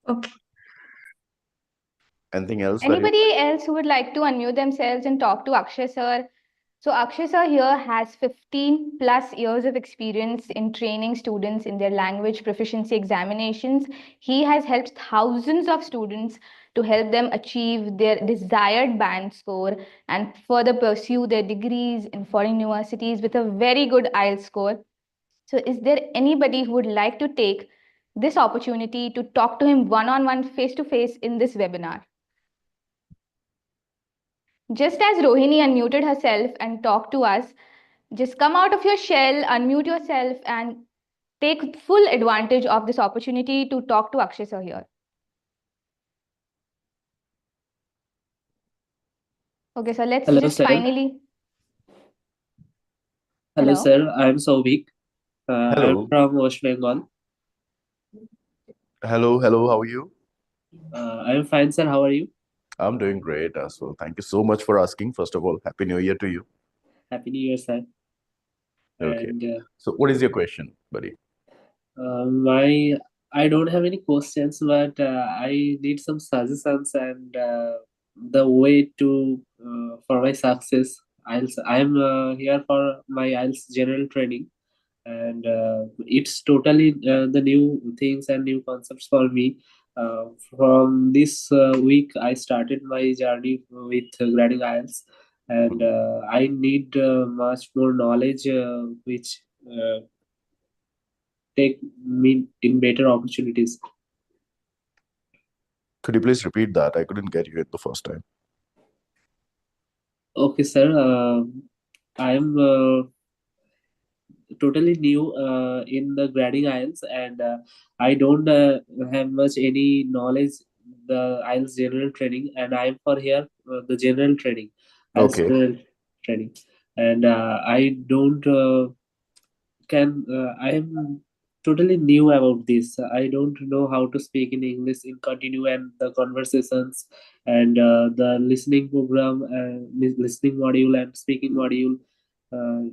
Okay. Anything else that you would Anybody else who would like to unmute themselves and talk to Akshay sir? So Akshay sir here has 15 plus years of experience in training students in their language proficiency examinations. He has helped thousands of students to help them achieve their desired band score and further pursue their degrees in foreign universities with a very good IELTS score. So is there anybody who would like to take this opportunity to talk to him one-on-one, face-to-face in this webinar? Just as Rohini unmuted herself and talked to us, just come out of your shell, unmute yourself, and take full advantage of this opportunity to talk to Akshay sir here. Okay, so let's Hello, just sir. finally. Hello, Hello. sir. I'm Souvik. I'm Hello. from West Bengal. Hello, how are you? I'm fine, sir. How are you? I'm doing great as well. Thank you so much for asking. First of all, Happy New Year to you. Happy New Year, sir. Okay. And So what is your question, buddy? my I don't have any questions, but I need some suggestions and the way to for my success. I'm here for my IELTS general training, and it's totally the new things and new concepts for me. From this week, I started my journey with Gradding IELTS, and I need much more knowledge, which take me in better opportunities. Could you please repeat that? I couldn't get you it the first time. Okay, sir. I'm totally new in the grading IELTS, and I don't have much any knowledge the IELTS general training, and I'm for here the general training, IELTS Okay. general training, and I don't can I am totally new about this. I don't know how to speak in English in continue and the conversations and the listening program, listening module and speaking module. Uh,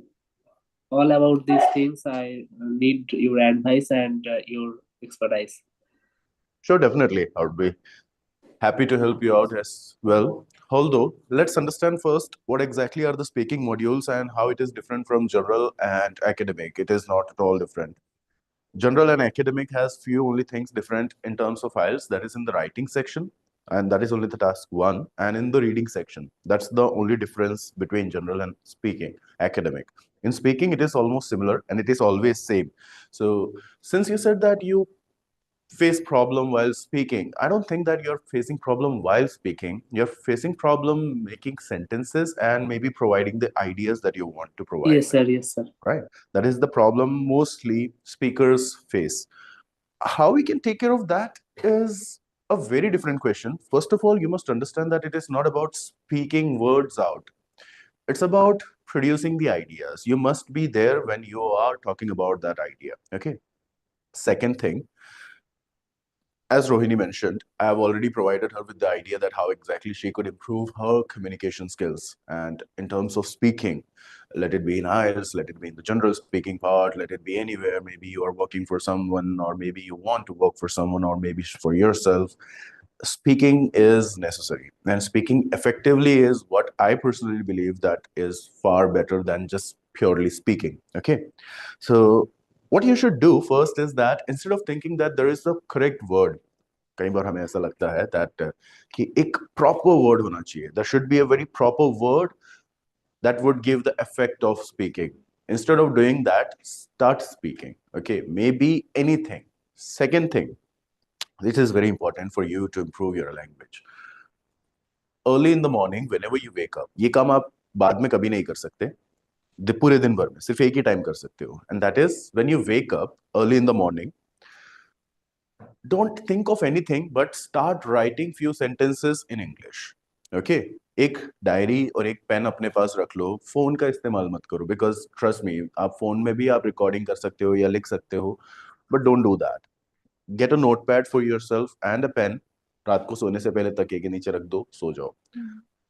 all about these things, I need your advice and your expertise. Sure, definitely. I would be happy to help you out as well. Although, let's understand first what exactly are the speaking modules and how it is different from general and academic. It is not at all different. General and academic has few only things different in terms of files. That is in the writing section, and that is only the task one, and in the reading section. That's the only difference between general and speaking, academic. In speaking, it is almost similar and it is always same. So since you said that you face problem while speaking, I don't think that you're facing problem while speaking. You're facing problem making sentences and maybe providing the ideas that you want to provide Yes, with, sir. Yes, sir. right? That is the problem mostly speakers face. How we can take care of that is a very different question. First of all, you must understand that it is not about speaking words out. It's about producing the ideas. You must be there when you are talking about that idea. Okay. Second thing, as Rohini mentioned, I have already provided her with the idea that how exactly she could improve her communication skills. And in terms of speaking, let it be in IELTS, let it be in the general speaking part, let it be anywhere. Maybe you are working for someone, or maybe you want to work for someone, or maybe for yourself. Speaking is necessary. And speaking effectively is what I personally believe that is far better than just purely speaking. Okay. So what you should do first is that instead of thinking that there is a correct word, कई बार हमें ऐसा लगता है that कि एक proper word होना चाहिए. There should be a very proper word that would give the effect of speaking. Instead of doing that, start speaking. Okay, maybe anything. Second thing, this is very important for you to improve your language. Early in the morning, whenever you wake up, ये काम आप बाद में कभी नहीं कर सकते. पूरे दिन भर में सिर्फ एक ही टाइम कर सकते हो. And that is when you wake up early in the morning, don't think of anything but start writing few sentences in English. Okay, एक डायरी और एक पेन अपने पास रख लो. फोन का इस्तेमाल मत करो, बिकॉज ट्रस्ट मी, आप फोन में भी आप रिकॉर्डिंग कर सकते हो या लिख सकते हो, but don't do that. Get a note pad for yourself and a pen. रात को सोने से पहले तकिए के नीचे रख दो, सो जाओ.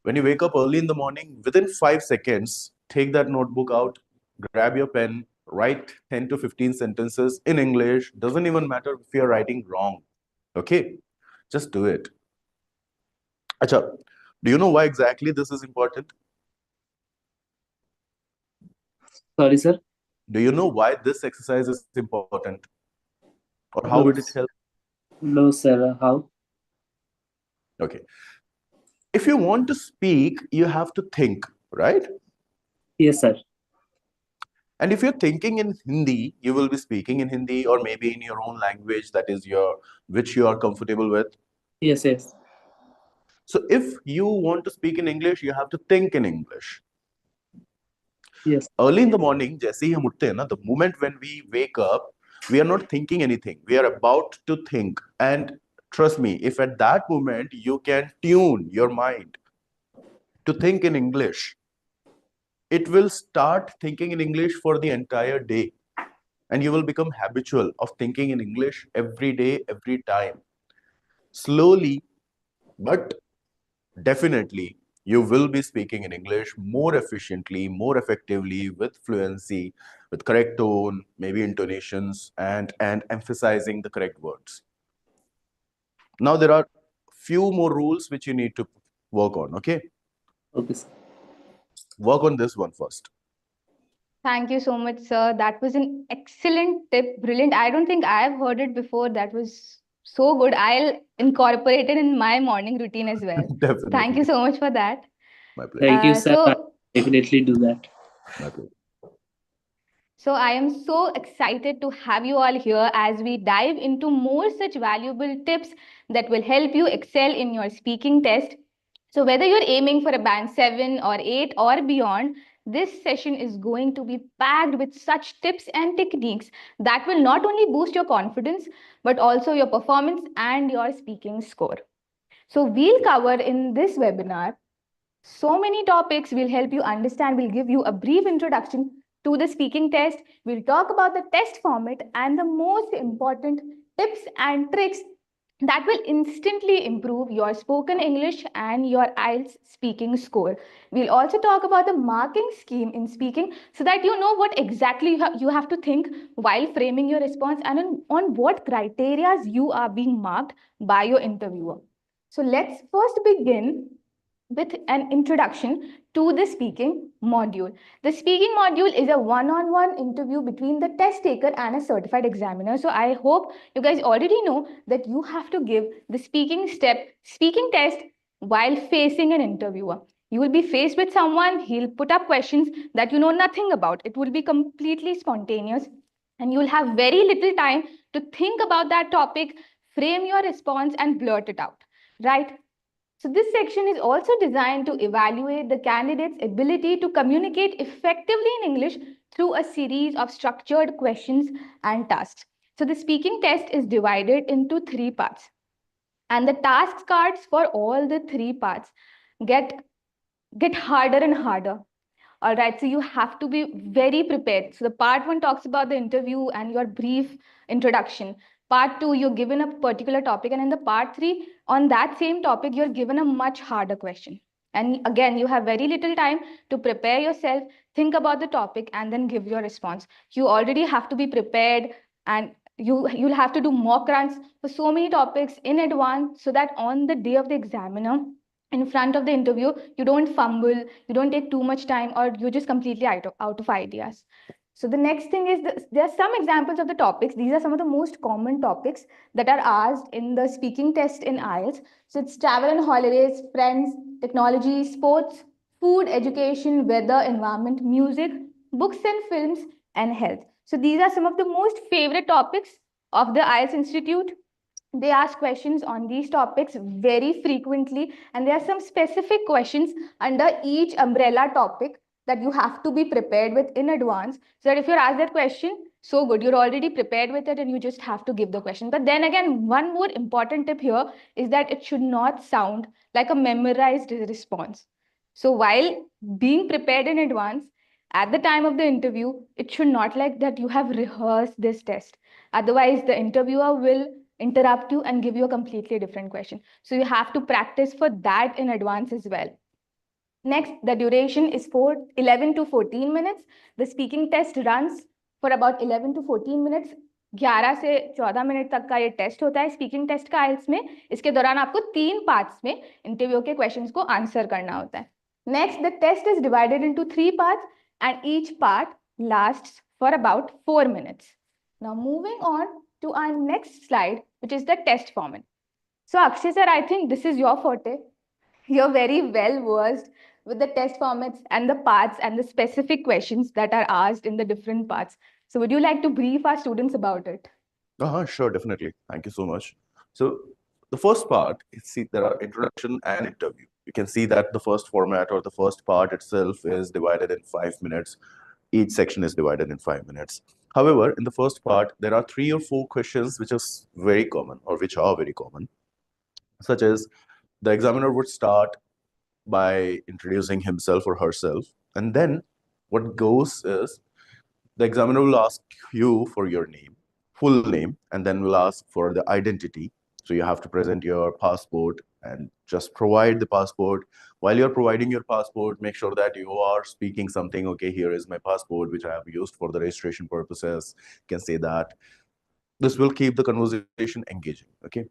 When you wake up early in the morning, within 5 seconds, take that notebook out, grab your pen, write 10 to 15 sentences in English. Doesn't even matter if you're writing wrong. Okay. Just do it. Acha, do you know why exactly this is important? Sorry, sir. Do you know why this exercise is important? Or how would it No, help? no, sir. How? Okay. If you want to speak, you have to think, right? Yes, sir. And if you're thinking in Hindi, you will be speaking in Hindi or maybe in your own language that is which you are comfortable with. Yes, yes, So if you want to speak in English, you have to think in English. yes. Early in the morning, जैसे ही हम उठते हैं ना, the moment when we wake up, we are not thinking anything. We are about to think. And trust me, if at that moment you can tune your mind to think in English, it will start thinking in English for the entire day. And you will become habitual of thinking in English every day, every time. Slowly, but definitely, you will be speaking in English more efficiently, more effectively, with fluency, with correct tone, maybe intonations, and emphasizing the correct words. Now, there are few more rules which you need to work on, okay? Okay, sir. Work on this one first. Thank you so much, sir. That was an excellent tip. Brilliant. I don't think I've heard it before. That was so good. I'll incorporate it in my morning routine as well. Thank you Definitely. so much for that. My pleasure. Thank you, sir. I So definitely do that. My pleasure. So I am so excited to have you all here as we dive into more such valuable tips that will help you excel in your speaking test. So whether you're aiming for a band 7 or 8 or beyond, this session is going to be packed with such tips and techniques that will not only boost your confidence but also your performance and your speaking score. So we'll cover in this webinar so many topics will help you understand. We'll give you a brief introduction to the speaking test. We'll talk about the test format and the most important tips and tricks that will instantly improve your spoken English and your IELTS speaking score. We'll also talk about the marking scheme in speaking so that you know what exactly you have to think while framing your response and on what criteria you are being marked by your interviewer. So let's first begin with an introduction to the speaking module. The speaking module is a one-on-one interview between the test taker and a certified examiner. So I hope you guys already know that you have to give the speaking test while facing an interviewer. You will be faced with someone, he'll put up questions that you know nothing about. It will be completely spontaneous and you'll have very little time to think about that topic, frame your response and blurt it out, right? So this section is also designed to evaluate the candidate's ability to communicate effectively in English through a series of structured questions and tasks. So the speaking test is divided into 3 parts. And the task cards for all the 3 parts get, get harder and harder. All right, so you have to be very prepared. So the part one talks about the interview and your brief introduction. Part two, you're given a particular topic, and in the part three, on that same topic, you're given a much harder question. And again, you have very little time to prepare yourself, think about the topic, and then give your response. You already have to be prepared, and you'll have to do mock runs for so many topics in advance so that on the day of the examiner, in front of the interview, you don't fumble, you don't take too much time, or you're just completely out of ideas. So the next thing is there are some examples of the topics. These are some of the most common topics that are asked in the speaking test in IELTS. So it's travel and holidays, friends, technology, sports, food, education, weather, environment, music, books and films, and health. So these are some of the most favorite topics of the IELTS Institute. They ask questions on these topics very frequently, and there are some specific questions under each umbrella topic that you have to be prepared with in advance, so that if you're asked that question, so good, you're already prepared with it and you just have to give the question. But then again, one more important tip here is that it should not sound like a memorized response. So while being prepared in advance, at the time of the interview, it should not like that you have rehearsed this test. Otherwise, the interviewer will interrupt you and give you a completely different question. So you have to practice for that in advance as well. Next, the duration is 11 to 14 minutes. The speaking test runs for about 11 to 14 minutes. 11 से 14 minute तक का ये test होता है speaking test का आइल्स में। इसके दौरान आपको 3 पार्ट्स में इंटरव्यू के क्वेश्चंस को आंसर करना होता है। Next, the test is divided into 3 parts and each part lasts for about 4 minutes. Now moving on to our next slide, which is the test format. So Akshay sir, I think this is your forte. You're very well versed with the test formats and the parts and the specific questions that are asked in the different parts. So would you like to brief our students about it? Sure, definitely. Thank you so much. So the first part, see, there are introduction and interview. You can see that the first format or the first part itself is divided in 5 minutes. Each section is divided in 5 minutes. However, in the first part, there are 3 or 4 questions which is very common or which are very common, such as the examiner would start by introducing himself or herself, and then what goes is the examiner will ask you for your name, full name, and then will ask for the identity. So you have to present your passport and just provide the passport. While you're providing your passport, make sure that you are speaking something. Okay, here is my passport, which I have used for the registration purposes. You can say that. This will keep the conversation engaging. Okay.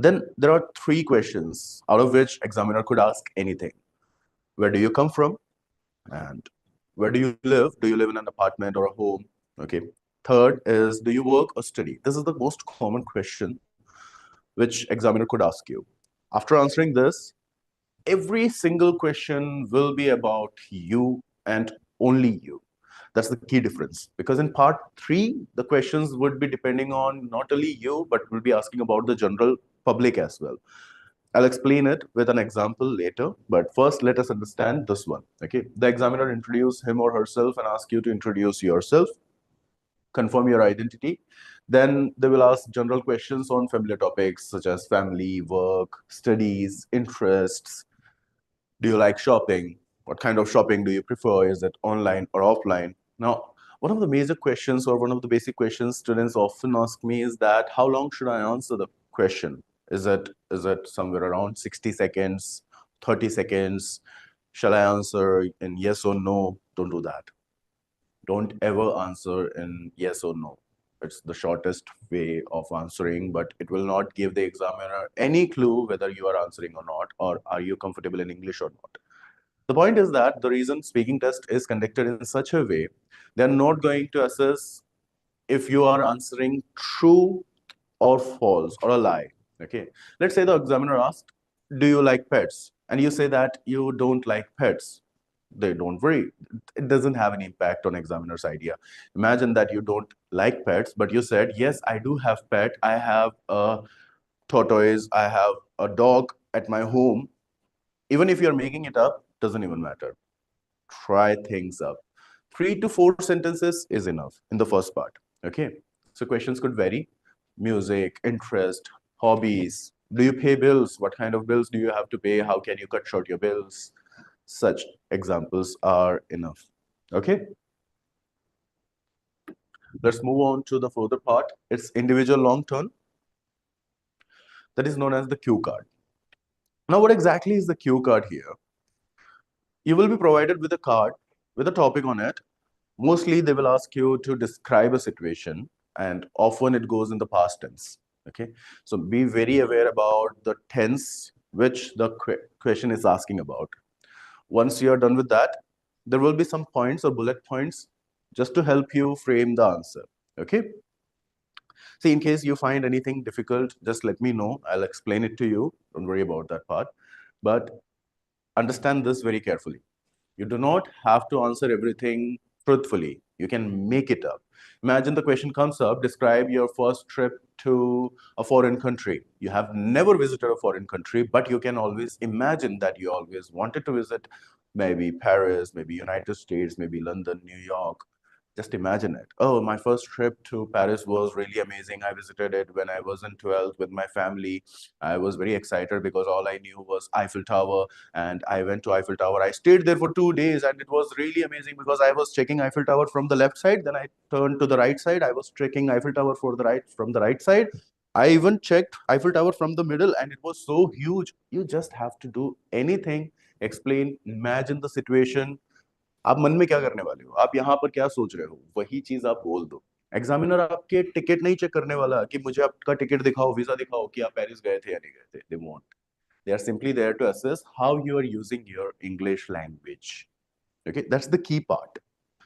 Then there are 3 questions, out of which examiner could ask anything. Where do you come from? And where do you live? Do you live in an apartment or a home? Okay. Third is, do you work or study? This is the most common question which examiner could ask you. After answering this, every single question will be about you and only you. That's the key difference. Because in part 3, the questions would be depending on not only you, but will be asking about the general public as well. I'll explain it with an example later, but first let us understand this one. Okay, the examiner introduce him or herself and ask you to introduce yourself, confirm your identity. Then they will ask general questions on familiar topics such as family, work, studies, interests. Do you like shopping? What kind of shopping do you prefer? Is it online or offline? Now, one of the major questions or one of the basic questions students often ask me is that how long should I answer the question? Is it somewhere around 60 seconds, 30 seconds? Shall I answer in yes or no? Don't do that. Don't ever answer in yes or no. It's the shortest way of answering, but it will not give the examiner any clue whether you are answering or not, or are you comfortable in English or not. The point is that the reason speaking test is conducted in such a way, they're not going to assess if you are answering true or false or a lie. Okay. Let's say the examiner asked, do you like pets? And you say that you don't like pets. They don't worry. It doesn't have any impact on examiner's idea. Imagine that you don't like pets, but you said, yes, I do have pet. I have a tortoise. I have a dog at my home. Even if you're making it up, doesn't even matter. Try things up. 3 to 4 sentences is enough in the first part. Okay. So questions could vary. Music, interest, hobbies. Do you pay bills? What kind of bills do you have to pay? How can you cut short your bills? Such examples are enough. Okay. Let's move on to the further part. It's individual long term. That is known as the cue card. Now, what exactly is the cue card here? You will be provided with a card with a topic on it. Mostly they will ask you to describe a situation, and often it goes in the past tense. Okay, so be very aware about the tense which the question is asking about. Once you are done with that, there will be some points or bullet points just to help you frame the answer. Okay, see, in case you find anything difficult, just let me know. I'll explain it to you. Don't worry about that part, but understand this very carefully. You do not have to answer everything truthfully. You can make it up. Imagine the question comes up, describe your first trip to a foreign country. You have never visited a foreign country, but you can always imagine that you always wanted to visit maybe Paris, maybe United States, maybe London, New York. Just imagine it. Oh, my first trip to Paris was really amazing. I visited it when I was in 12th with my family. I was very excited because all I knew was Eiffel Tower, and I went to Eiffel Tower. I stayed there for 2 days, and it was really amazing because I was checking Eiffel Tower from the left side. Then I turned to the right side. I was checking Eiffel Tower for the right from the right side. I even checked Eiffel Tower from the middle, and it was so huge. You just have to do anything, explain, imagine the situation. आप मन में क्या करने वाले हो, आप यहाँ पर क्या सोच रहे हो, वही चीज आप बोल दो. एग्जामिनर आपके टिकट नहीं चेक करने वाला कि मुझे आपका टिकट दिखाओ, वीजा दिखाओ कि आप पेरिस गए थे या नहीं गए थे. They won't. They are simply there to assess how you are using your English language. Okay, that's the key part.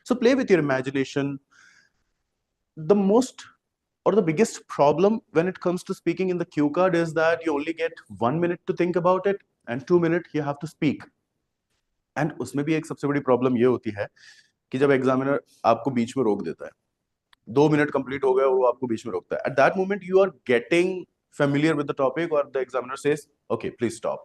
So play with your imagination. The most or the biggest problem when it comes to speaking in the cue card is that you only get 1 minute to think about it and 2 minutes you have to speak. And उसमें भी एक सबसे बड़ी problem ये होती है कि जब एग्जामिनर आपको बीच में रोक देता है, 2 मिनट कंप्लीट हो गए और वो आपको बीच में रोकता है, at that moment you are getting familiar with the topic or the examiner says okay please stop.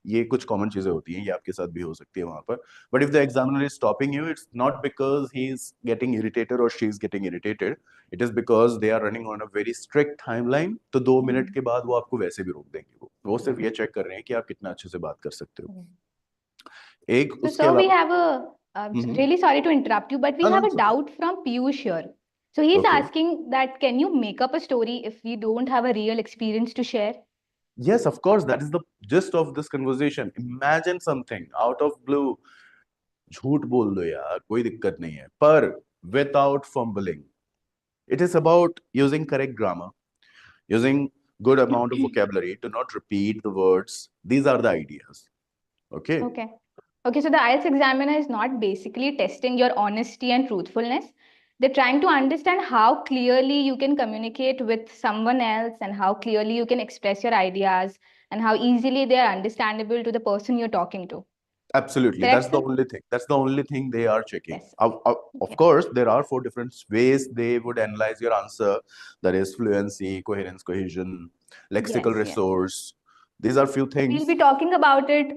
ये कुछ कॉमन चीजें होती हैं, ये आपके साथ भी हो सकती है वहां पर. But if the examiner is stopping you, it's not because he is getting irritated और she is getting irritated. It is because they are running on a very strict timeline. तो 2 मिनट के बाद वो आपको वैसे भी रोक देंगे. वो सिर्फ ये चेक कर रहे हैं कि आप कितना अच्छे से बात कर सकते हो. एक So, उसके sir, we अलावा have a really sorry to interrupt you, but we have a doubt from Piyush here. So he's Okay. asking that can you make up a story if we don't have a real experience to share? Yes, of course, that is the gist of this conversation. Imagine something out of blue. झूठ बोल दो यार, कोई दिक्कत नहीं है, पर without fumbling. It is about using correct grammar, using good amount of vocabulary, to not repeat the words. These are the ideas. Okay. Okay. Okay, so the IELTS examiner is not basically testing your honesty and truthfulness. They're trying to understand how clearly you can communicate with someone else and how clearly you can express your ideas and how easily they are understandable to the person you're talking to. Absolutely. Correct, That's the sir? only thing. That's the only thing they are checking. Yes. Of Yeah. course, there are 4 different ways they would analyze your answer. That is fluency, coherence, cohesion, lexical Yes, yes. resource. These are few We'll things. be talking about it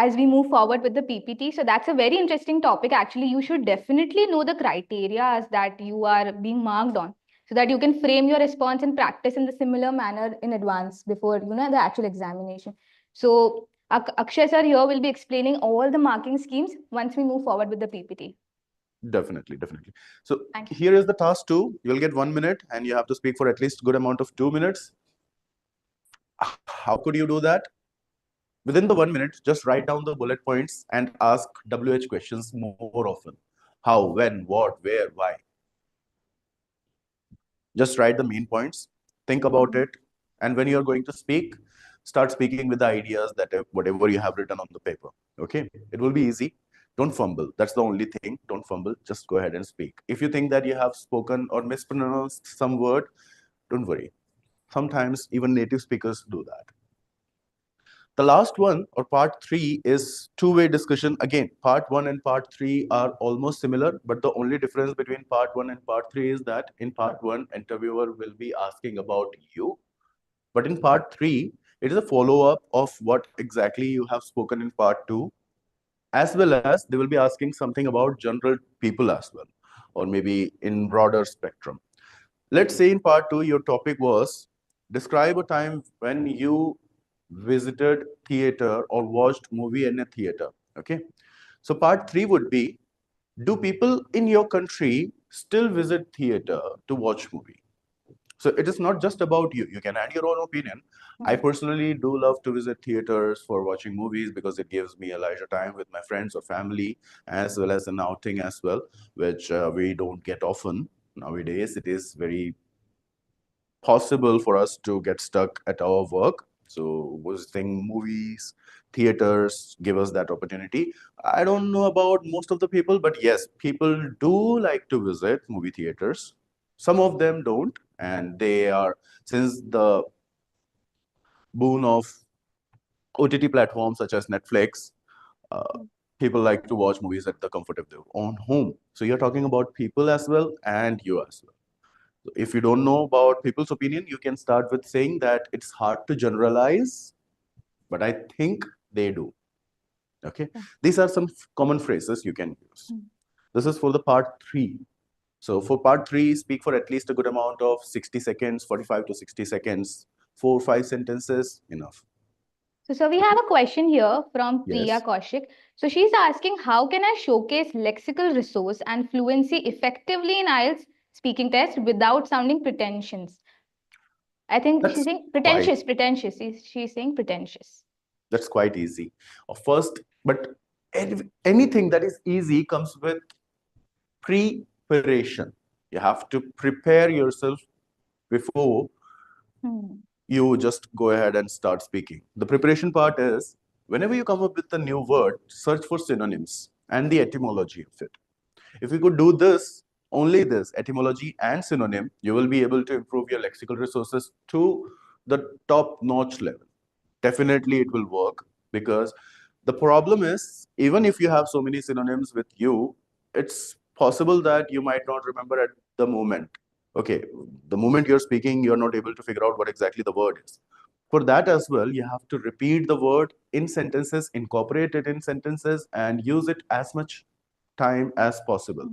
as we move forward with the PPT. So that's a very interesting topic. Actually, you should definitely know the criteria that you are being marked on so that you can frame your response and practice in the similar manner in advance before the actual examination. So Akshay sir here will be explaining all the marking schemes once we move forward with the PPT. Definitely, definitely. So Thank you. here is the task 2. You'll get 1 minute and you have to speak for at least good amount of 2 minutes. How could you do that? Within the 1 minute, just write down the bullet points and ask WH questions more often. How, when, what, where, why. Just write the main points, think about it, and when you're going to speak, start speaking with the ideas that whatever you have written on the paper. Okay, it will be easy. Don't fumble. That's the only thing. Don't fumble. Just go ahead and speak. If you think that you have spoken or mispronounced some word, don't worry. Sometimes even native speakers do that. The last one, or part 3, is two-way discussion. Again, part 1 and part 3 are almost similar, but the only difference between part 1 and part 3 is that in part 1, interviewer will be asking about you, but in part 3, it is a follow-up of what exactly you have spoken in part 2, as well as they will be asking something about general people as well, or maybe in broader spectrum. Let's say in part 2, your topic was describe a time when you visited theater or watched movie in a theater. Okay. So part 3 would be, do people in your country still visit theater to watch movie? So it is not just about you. You can add your own opinion. I personally do love to visit theaters for watching movies because it gives me a leisure time with my friends or family, as well as an outing as well, which we don't get often nowadays. It is very possible for us to get stuck at our work. So visiting movies, theaters give us that opportunity. I don't know about most of the people, but yes, people do like to visit movie theaters. Some of them don't, and they are, since the boon of OTT platforms such as Netflix, people like to watch movies at the comfort of their own home. So you're talking about people as well, and you as well. If you don't know about people's opinion, you can start with saying that it's hard to generalize, but I think they do. Okay. These are some common phrases you can use. This is for the part 3. So for part 3, speak for at least a good amount of 60 seconds, 45 to 60 seconds, 4 or 5 sentences, enough. So we have a question here from Priya Yes. Kaushik. So she's asking, how can I showcase lexical resource and fluency effectively in IELTS speaking test without sounding pretentious? I think she's saying pretentious. She's saying pretentious. That's quite easy. First, but anything that is easy comes with preparation. You have to prepare yourself before Hmm. you just go ahead and start speaking. The preparation part is whenever you come up with a new word, search for synonyms and the etymology of it. If you could do this, only this, etymology and synonym, you will be able to improve your lexical resources to the top notch level. Definitely it will work, because the problem is, even if you have so many synonyms with you, it's possible that you might not remember at the moment. Okay, the moment you're speaking, you're not able to figure out what exactly the word is. For that as well, you have to repeat the word in sentences, incorporate it in sentences, and use it as much time as possible.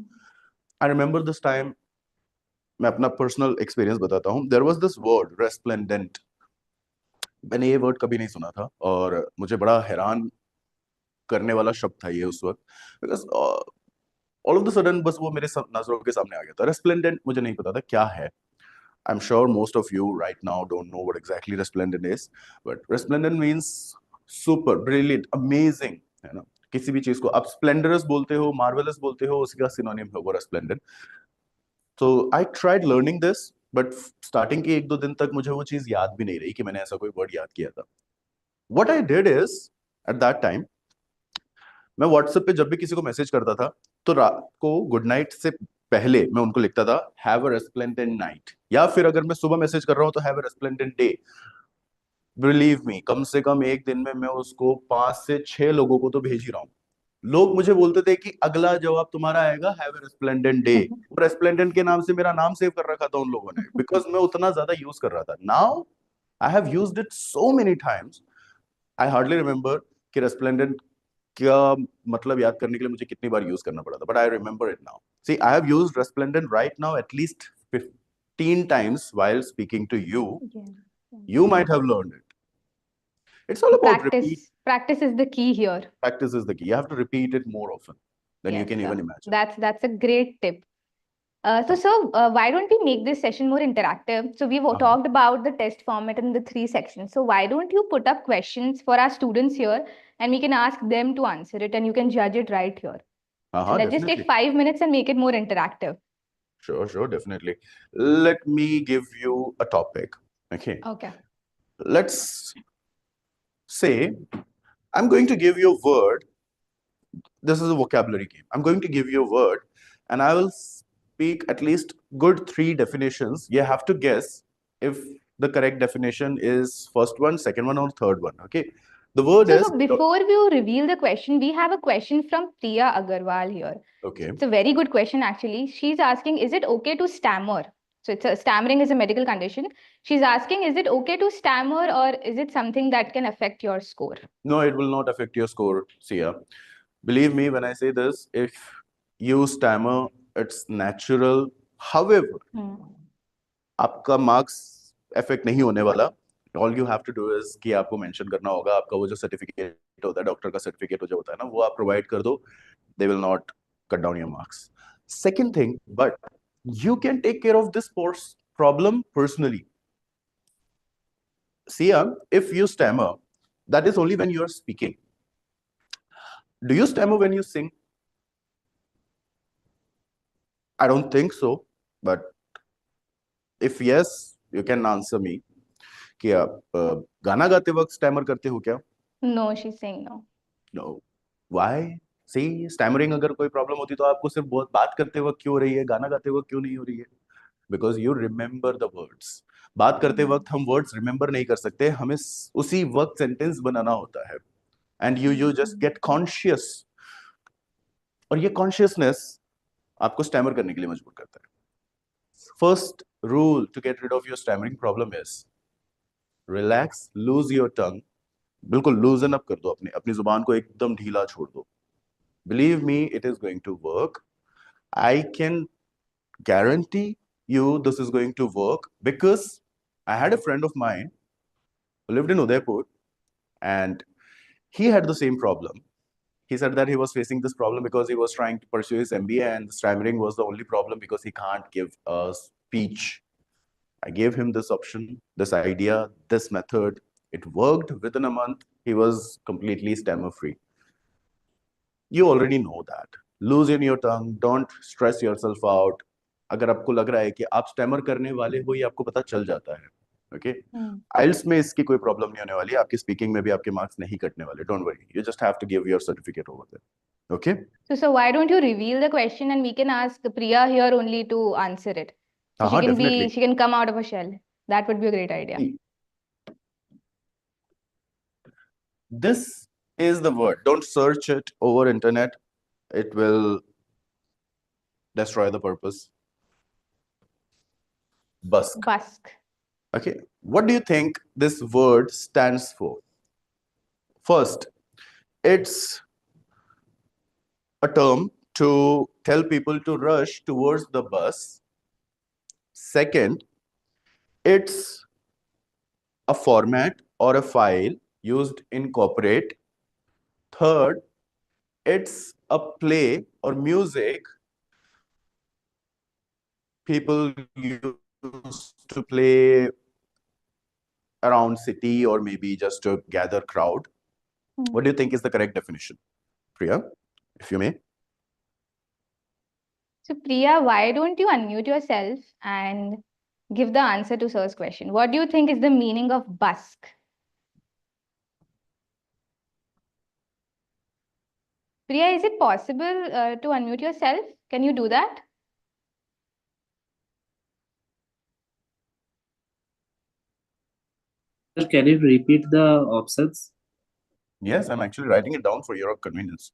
I remember this time, मैं अपना personal experience बताता हूँ. There was this word resplendent. मैंने ये word कभी नहीं सुना था, और मुझे बड़ा हैरान करने वाला शब्द था ये उस वक्त, because all of the sudden बस वो मेरे नजरों के सामने आ गया था. रेस्प्लेंडेंट मुझे नहीं पता था क्या है. I am sure most of you right now don't know what exactly resplendent is, but resplendent means super brilliant amazing, है ना. किसी भी चीज को आप स्प्लेंडरस बोलते हो, मार्वेलस बोलते हो, उसका सिनोनिम है वो रेस्प्लेंडेंट. तो I tried learning this, but starting के 1-2 दिन तक मुझे वो चीज याद भी नहीं रही कि मैंने ऐसा कोई वर्ड याद किया था. What I did is, at that time, मैं व्हाट्सएप पे जब भी किसी को मैसेज करता था, तो रात को गुड नाइट से पहले मैं उनको लिखता था हैव अ रेस्प्लेंडेंट नाइट, या फिर अगर मैं सुबह मैसेज कर रहा हूँ तो have a resplendent day. Believe me, कम से कम एक दिन में मैं उसको 5 से 6 लोगों को तो भेज ही रहा हूँ. लोग मुझे बोलते थे कि अगला जवाब तुम्हारा आएगा हैव अ रेस्प्लेंडेंट डे. वो रेस्प्लेंडेंट के नाम से मेरा नाम सेव कर रखा था उन लोगों ने, बिकॉज मैं उतना ज्यादा यूज कर रहा था. Now I have used it so many times, I hardly remember कि रेस्प्लेंडेंट क्या मतलब याद करने के लिए मुझे कितनी बार यूज करना पड़ा था. But I remember it now. See, I have used resplendent right now at least 15 times while speaking to you. Yeah. You might have learned it. It's all about repeat. Practice is the key here. Practice is the key. You have to repeat it more often than you Yes, can even imagine. that's a great tip. So, sir, why don't we make this session more interactive? So, we've talked about the test format in the 3 sections. So, why don't you put up questions for our students here, and we can ask them to answer it, and you can judge it right here. So, let's just take Definitely. 5 minutes and make it more interactive. Sure, definitely. Let me give you a topic. Okay. Okay. Let's say I'm going to give you a word. This is a vocabulary game. I'm going to give you a word, and I will speak at least good 3 definitions. You have to guess if the correct definition is first one, second one, or third one. Okay. The word is. So, before we reveal the question, we have a question from Priya Agarwal here. Okay. It's a very good question, actually. She's asking, is it okay to stammer? So, stammering is a medical condition. She's asking, is it okay to stammer, or is it something that can affect your score? No, it will not affect your score, Sia. Believe me when I say this, if you stammer, it's natural. However, आपका marks effect नहीं होने वाला. All you have to do is कि आपको mention करना होगा आपका वो जो सर्टिफिकेट होता है, डॉक्टर का सर्टिफिकेट जो होता है ना, वो आप प्रोवाइड कर दो. They will not cut down your marks. Second thing, but you can take care of this problem personally. See, if you stammer, that is only when you are speaking. Do you stammer when you sing? I don't think so, but if yes, you can answer me. कि आप गाना गाते वक्त stammer करते हो क्या? No, she's saying no. No. Why? See, stammering अगर कोई प्रॉब्लम होती तो आपको सिर्फ बहुत बात करते वक्त क्यों हो रही है, गाना गाते वक्त क्यों नहीं हो रही है? Because you remember the words. बात करते वक्त हम वर्ड्स रिमेंबर नहीं कर सकते, हमें उसी वक्त सेंटेंस बनाना होता है. And you just get conscious, और ये कॉन्शियसनेस आपको स्टैमर करने के लिए मजबूर करता है. First rule to get rid of your stammering problem is relax, loose your tongue. बिल्कुल लूजन अप कर दो, अपनी जुबान को एकदम ढीला छोड़ दो. Believe me, it is going to work. I can guarantee you this is going to work, because I had a friend of mine who lived in Udaipur, and he had the same problem. He said that he was facing this problem because he was trying to pursue his MBA, and stammering was the only problem because he can't give a speech. I gave him this option, this idea, this method. It worked. Within a month, he was completely stammer free. You already know that. Loosen your tongue. Don't stress yourself out. अगर आपको लग रहा है कि आप stammer करने वाले हो, ये आपको पता चल जाता है. Okay, Hmm. आइल्स में इसकी कोई प्रॉब्लम नहीं होने वाली, आपकी स्पीकिंग में भी आपके मार्क्स नहीं कटने वाले. Don't worry, you just have to give your certificate over there. Okay, So why don't you reveal the question and we can ask Priya here only to answer it. So हाँ definitely. she can come out of a shell. That would be a great idea. This is the word. Don't search it over internet. It will destroy the purpose. Busk. Busk. Okay, what do you think this word stands for? First, it's a term to tell people to rush towards the bus. Second, it's a format or a file used in corporate. Third, it's a play or music people used to play around city or maybe just to gather crowd. What do you think is the correct definition, Priya, if you may? So Priya, why don't you unmute yourself and give the answer to sir's question? What do you think is the meaning of busk? Priya, is it possible to unmute yourself? Can you do that? Sir, can you repeat the options? Yes, I'm actually writing it down for your convenience.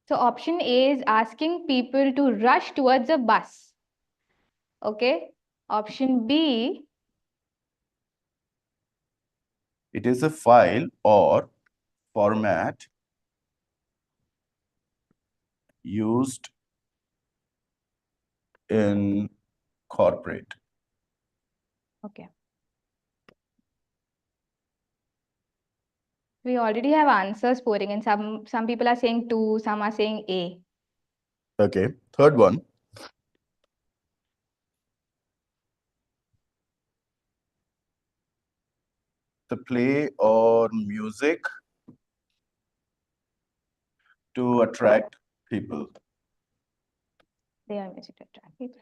So option A is asking people to rush towards a bus. Okay. Option B. It is a file or format used in corporate. Okay. We already have answers pouring in. Some people are saying 2, some are saying A. Okay, third one. The play or music to attract people. They are music to attract people.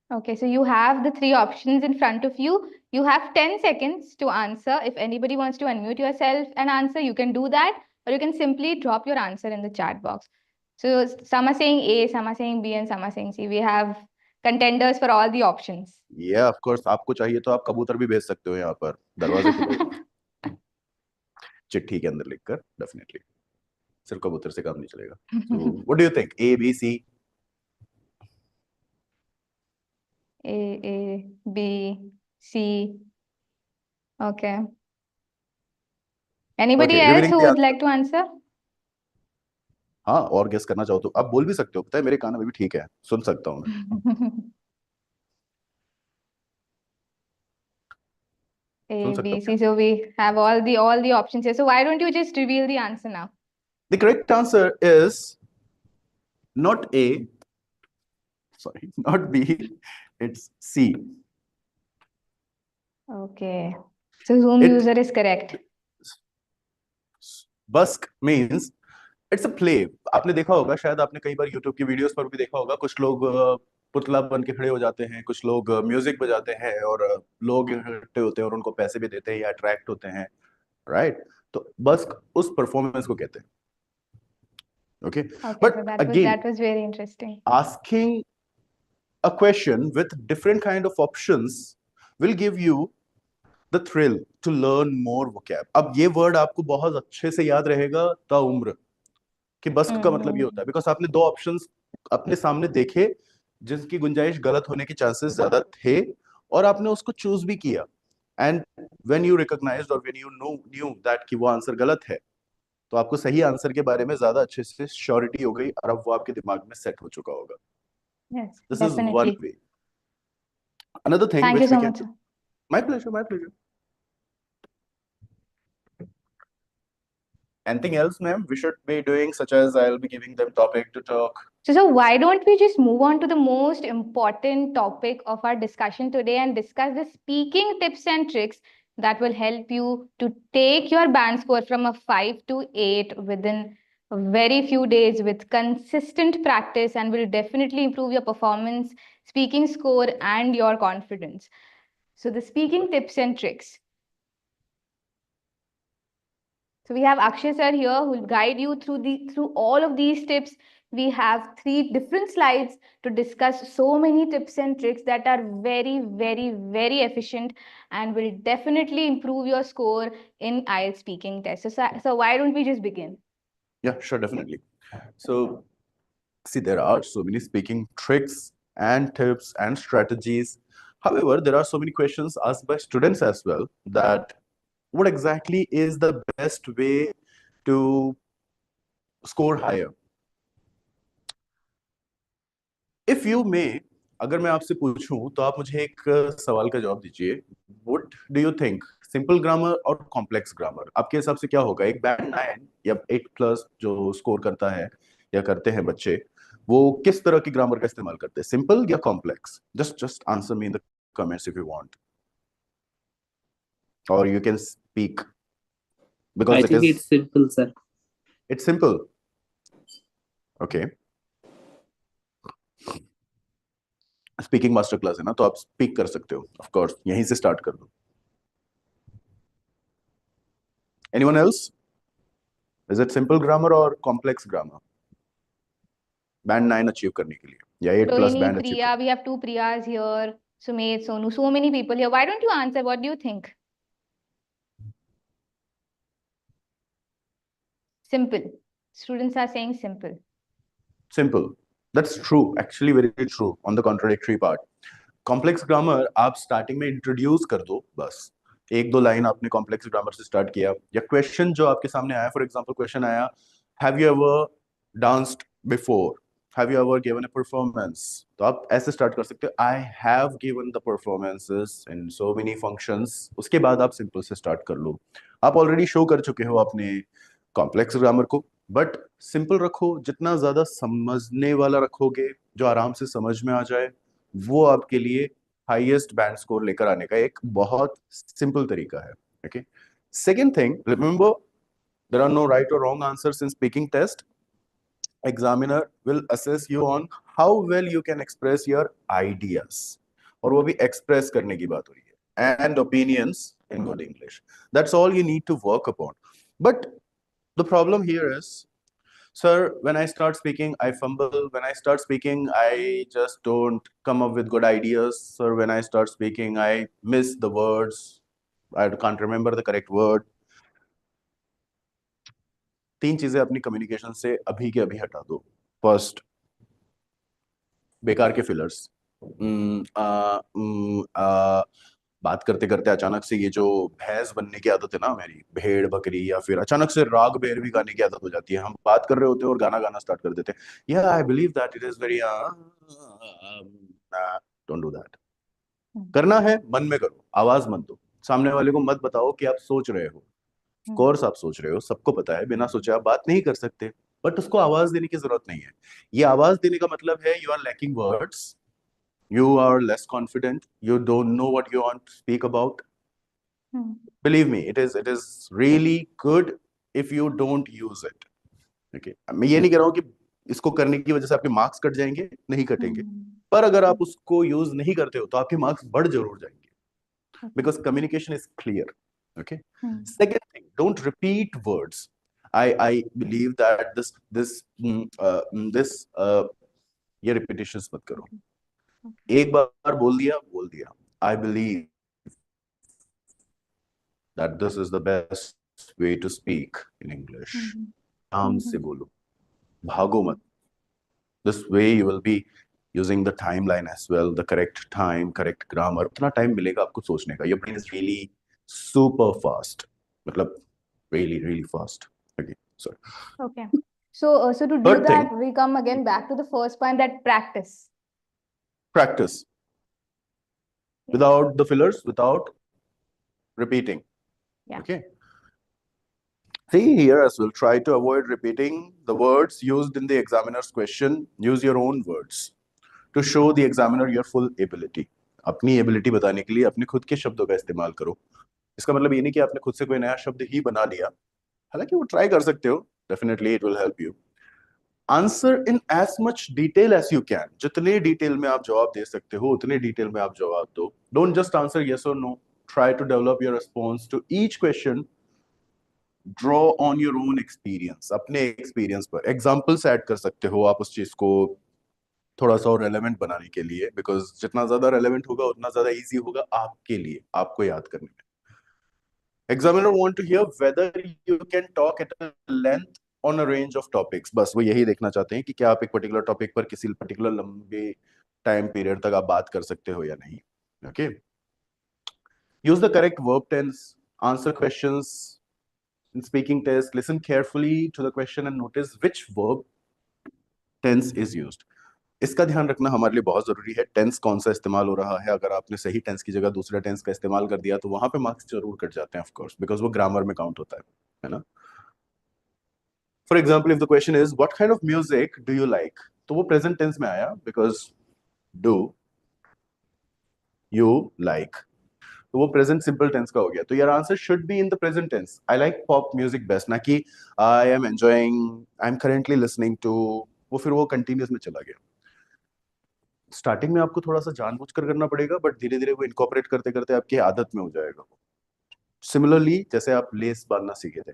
Okay, so you have the 3 options in front of you. You have 10 seconds to answer. If anybody wants to unmute yourself and answer, you can do that, or you can simply drop your answer in the chat box. So some are saying A, some are saying B, and some are saying C. We have contenders for all the options. Yeah, of course. आपको चाहिए तो आप कबूतर भी भेज सकते हो यहाँ पर, दरवाजे खुले चिट्ठी के अंदर लिखकर. डेफिनेटली सिर्फ कबूतर से काम नहीं चलेगा. So what do you think? A, B, C? A, B, C. Okay. Anybody Okay, else revealing who the would answer. like to answer? हाँ, और गेस करना चाहो तो आप बोल भी सकते हो. पता है मेरे कान में भी ठीक है, सुन सकता हूँ मैं. सुन A, सकता B, हूँ. C. So we have all the options here. So why don't you just reveal the answer now? The correct answer is not A. Sorry, not B. It's C. Okay. So Zoom It user is correct. busk means it's a play. आपने देखा होगा, शायद आपने कई बार YouTube की videos पर भी देखा होगा, कुछ लोग पुतला बन के खड़े हो जाते हैं, कुछ लोग म्यूजिक बजाते हैं और लोग इकट्ठे होते हैं और उनको पैसे भी देते हैं या अट्रैक्ट होते हैं, राइट? तो बस्क उस परफॉर्मेंस को कहते हैं. Okay, Okay, but so again, that was very interesting. asking a question with different kind of options will give you the thrill to learn more vocab. अब ये वर्ड आपको बहुत अच्छे से याद रहेगा ताउम्र कि बस्क का मतलब ये होता है, बिकॉज आपने 2 ऑप्शंस अपने सामने देखे जिसकी गुंजाइश गलत होने के चांसेस ज्यादा थे और आपने उसको चूज भी किया. एंड व्हेन यू रिकॉग्नाइज्ड और व्हेन यू न्यू दैट कि वो आंसर गलत है, तो आपको सही आंसर के बारे में ज्यादा अच्छे से श्योरिटी हो गई और अब वो आपके दिमाग में सेट हो चुका होगा. Yes, This is one definitely. way. Another thing Thank you which so we can much. do. My pleasure, my pleasure. Anything else, ma'am, we should be doing, such as I'll be giving them topic to talk? So why don't we just move on to the most important topic of our discussion today and discuss the speaking tips and tricks that will help you to take your band score from a 5 to 8 within very few days with consistent practice, and will definitely improve your performance, speaking score, and your confidence. So the speaking tips and tricks. So we have Akshay sir here who will guide you through all of these tips. We have 3 different slides to discuss so many tips and tricks that are very, very, very efficient and will definitely improve your score in IELTS speaking test. So why don't we just begin? Yeah, sure, definitely. So, see, there are so many speaking tricks and tips and strategies. However, there are so many questions asked by students as well that what exactly is the best way to score higher? If you may, अगर मैं आपसे पूछूं तो आप मुझे एक सवाल का जवाब दीजिए. What do you think? Simple grammar और कॉम्प्लेक्स ग्रामर आपके हिसाब से क्या होगा? एक बैंड 9 या 8+ जो स्कोर करता है या करते हैं बच्चे, वो किस तरह की ग्रामर का इस्तेमाल करते हैं, सिंपल या complex? Just answer me in the comments if you want, or you can speak, because I it think is, it's simple, sir. it's simple. Okay. Speaking master class है ना, तो आप स्पीक कर सकते हो, ऑफ कोर्स यहीं से start कर दो. Anyone else? Is it simple grammar और कॉम्प्लेक्स ग्रामर बैंड 9 अचीव करने के लिए, या 8+ Rohini, band achieve? Priya, we have 2 Priyas here. Sumit, Sonu, so many people here. Why don't you answer? What do you think? Simple. Students are saying simple. Simple. That's true. Actually, very true on the contradictory part. Complex grammar आप starting में introduce कर दो, बस 1-2 line आपने complex grammar से start किया, या question जो आपके सामने आया, फॉर एग्जांपल क्वेश्चन आया, have you ever danced before, have you ever given a performance, तो आप ऐसे स्टार्ट कर सकते हो, I have given the performances in so many functions. उसके बाद आप सिंपल से स्टार्ट कर लो. आप ऑलरेडी शो कर चुके हो अपने कॉम्प्लेक्स ग्रामर को, बट सिंपल रखो. जितना ज्यादा समझने वाला रखोगे, जो आराम से समझ में आ जाए, वो आपके लिए हाईएस्ट बैंड स्कोर लेकर आने का एक बहुत सिंपल तरीका है. Okay. Second thing, remember, there are no right और wrong answers in speaking test. Examiner will assess you on how well you can express your ideas, और वो भी express करने की बात हो रही है, and opinions in good English. That's all you need to work upon. But the problem here is, sir, when I start speaking, I fumble. When I start speaking, I just don't come up with good ideas. Sir, when I start speaking, I miss the words. I can't remember the correct word. 3 चीजें अपनी communication से अभी के अभी हटा दो. First, बेकार के फिलर्स. बात करते करते अचानक से ये जो भैंस बनने की आदत है ना मेरी, भेड़ बकरी, या फिर अचानक से राग भैरवी गाने की आदत हो जाती है. हम बात कर रहे होते हैं और गाना गाना स्टार्ट कर देते हैं. या I believe that it is very, don't do that. करना है मन में करो, आवाज मत दो. सामने वाले को मत बताओ कि आप सोच रहे हो. कोर्स आप सोच रहे हो, सबको पता है, बिना सोचे आप बात नहीं कर सकते, बट उसको आवाज देने की जरूरत नहीं है. ये आवाज देने का मतलब है you are lacking words, you are less confident, you don't know what you want to speak about. Believe me, it is really good if you don't use it. Okay, मैं ये नहीं कह रहा हूँ कि इसको करने की वजह से आपके मार्क्स कट जाएंगे, नहीं कटेंगे, पर अगर आप उसको यूज नहीं करते हो तो आपके मार्क्स बढ़ जरूर जाएंगे, because communication is clear. Okay. Second thing, don't repeat words. I believe that this ये repetitions मत करो. एक बार बोल दिया. I believe that this is the best way to speak in English. आराम से बोलो, भागो मत. This way you will be using the timeline as well, the correct time, correct grammar. उतना टाइम मिलेगा आपको सोचने का. Your brain is really super fast. मतलब really really fast. Okay, sorry. Okay. So to do Third that, thing, we come again back to the first point, that practice. practice without the fillers, without repeating. Yeah. Okay. See here as well, try to avoid repeating the words used in the examiner's question. Use your own words to show the examiner your full ability. अपनी ability बताने के लिए अपने खुद के शब्दों का इस्तेमाल करो. इसका मतलब ये नहीं कि आपने खुद से कोई नया शब्द ही बना लिया, हालांकि वो ट्राई कर सकते हो, definitely it will help you. Answer in as much detail as you can, जितने डिटेल में आप जवाब दे सकते हो उतने डिटेल में आप जवाब दो। डोंट जस्ट आंसर यस और no, try to develop your response to each question, draw on your own experience, अपने एक्सपीरियंस पर एग्जाम्पल्स ऐड कर सकते हो आप उस चीज को थोड़ा सा और रेलेवेंट बनाने के लिए, बिकॉज जितना ज्यादा रेलेवेंट होगा उतना ज्यादा इजी होगा आपके लिए आपको याद करने में। Examiner want to hear whether you can talk at a length on a range of topics, बस वो यही देखना चाहते हैं कि क्या आप एक पर्टिकुलर टॉपिक पर किसी पर्टिकुलर लंबे टाइम पीरियड तक आप बात कर सकते हो या नहीं। Okay, use the correct verb tense, answer questions in speaking test, listen carefully to the question and notice which verb tense is used। इसका ध्यान रखना हमारे लिए बहुत जरूरी है, टेंस कौन सा इस्तेमाल हो रहा है। अगर आपने सही टेंस की जगह दूसरा टेंस का इस्तेमाल कर दिया तो वहां पे मार्क्स जरूर कट जाते हैं, ऑफ कोर्स, बिकॉज वो ग्रामर में काउंट होता है ना। For example if the question is what kind of music do you like, तो वो प्रेजेंट टेंस में आया बिकॉज डू यू लाइक, तो वो प्रेजेंट सिंपल टेंस का हो गया। तो your answer should be in the present tense, I like pop music best, ना कि I am enjoying, I am currently listening to, वो फिर वो कंटिन्यूस में चला गया। स्टार्टिंग में आपको थोड़ा सा जानबूझकर करना पड़ेगा, बट धीरे धीरे वो इनकॉपरेट करते करते आपकी आदत में हो जाएगा। सिमिलरली जैसे आप लेस बांधना सीखे थे,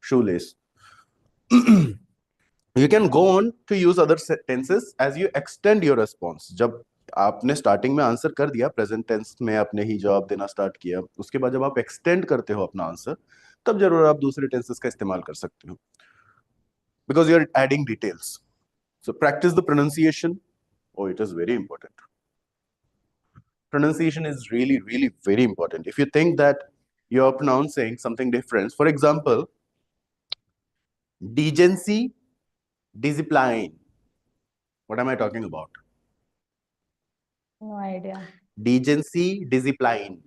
शू less, you can go on to use other tenses as you extend your response। जब आपने स्टार्टिंग में आंसर कर दिया प्रेजेंट टेंस में, आपने ही जवाब देना स्टार्ट किया, उसके बाद जब आप एक्सटेंड करते हो अपना आंसर, तब जरूर आप दूसरे टेंसेस का इस्तेमाल कर सकते हो, because you are adding details. So practice the pronunciation, oh it is very important, pronunciation is really really very important। if you think that you're pronouncing something different, for example decency, discipline, what am I talking about? No idea. Decency, discipline,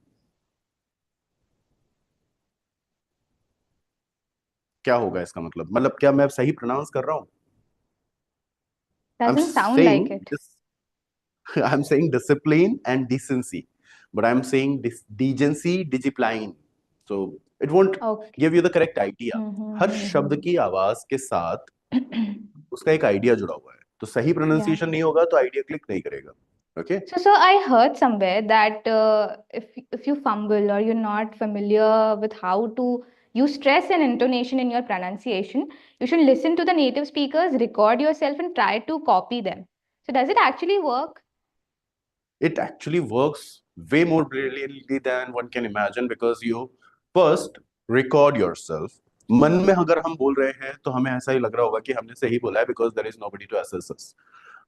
क्या होगा इसका मतलब क्या मैं सही pronounce कर रहा हूँ? I'm Doesn't sound like saying it. this, I'm saying discipline and decency, but I'm saying decency, discipline, so it won't Okay. give you the correct idea। हर शब्द की आवाज के साथ उसका एक आइडिया जुड़ा हुआ है, तो सही प्रोनाउंसिएशन नहीं होगा तो आइडिया क्लिक नहीं करेगा। Okay, So I heard somewhere that if you fumble or you're not familiar with how to use stress and intonation in your pronunciation, you should listen to the native speakers, record yourself, and try to copy them. So does it actually work? it actually works way more brilliantly than one can imagine, because you first record yourself। मन में अगर हम बोल रहे हैं तो हमें ऐसा ही लग रहा होगा कि हमने सही बोला है, because there is nobody to assess us।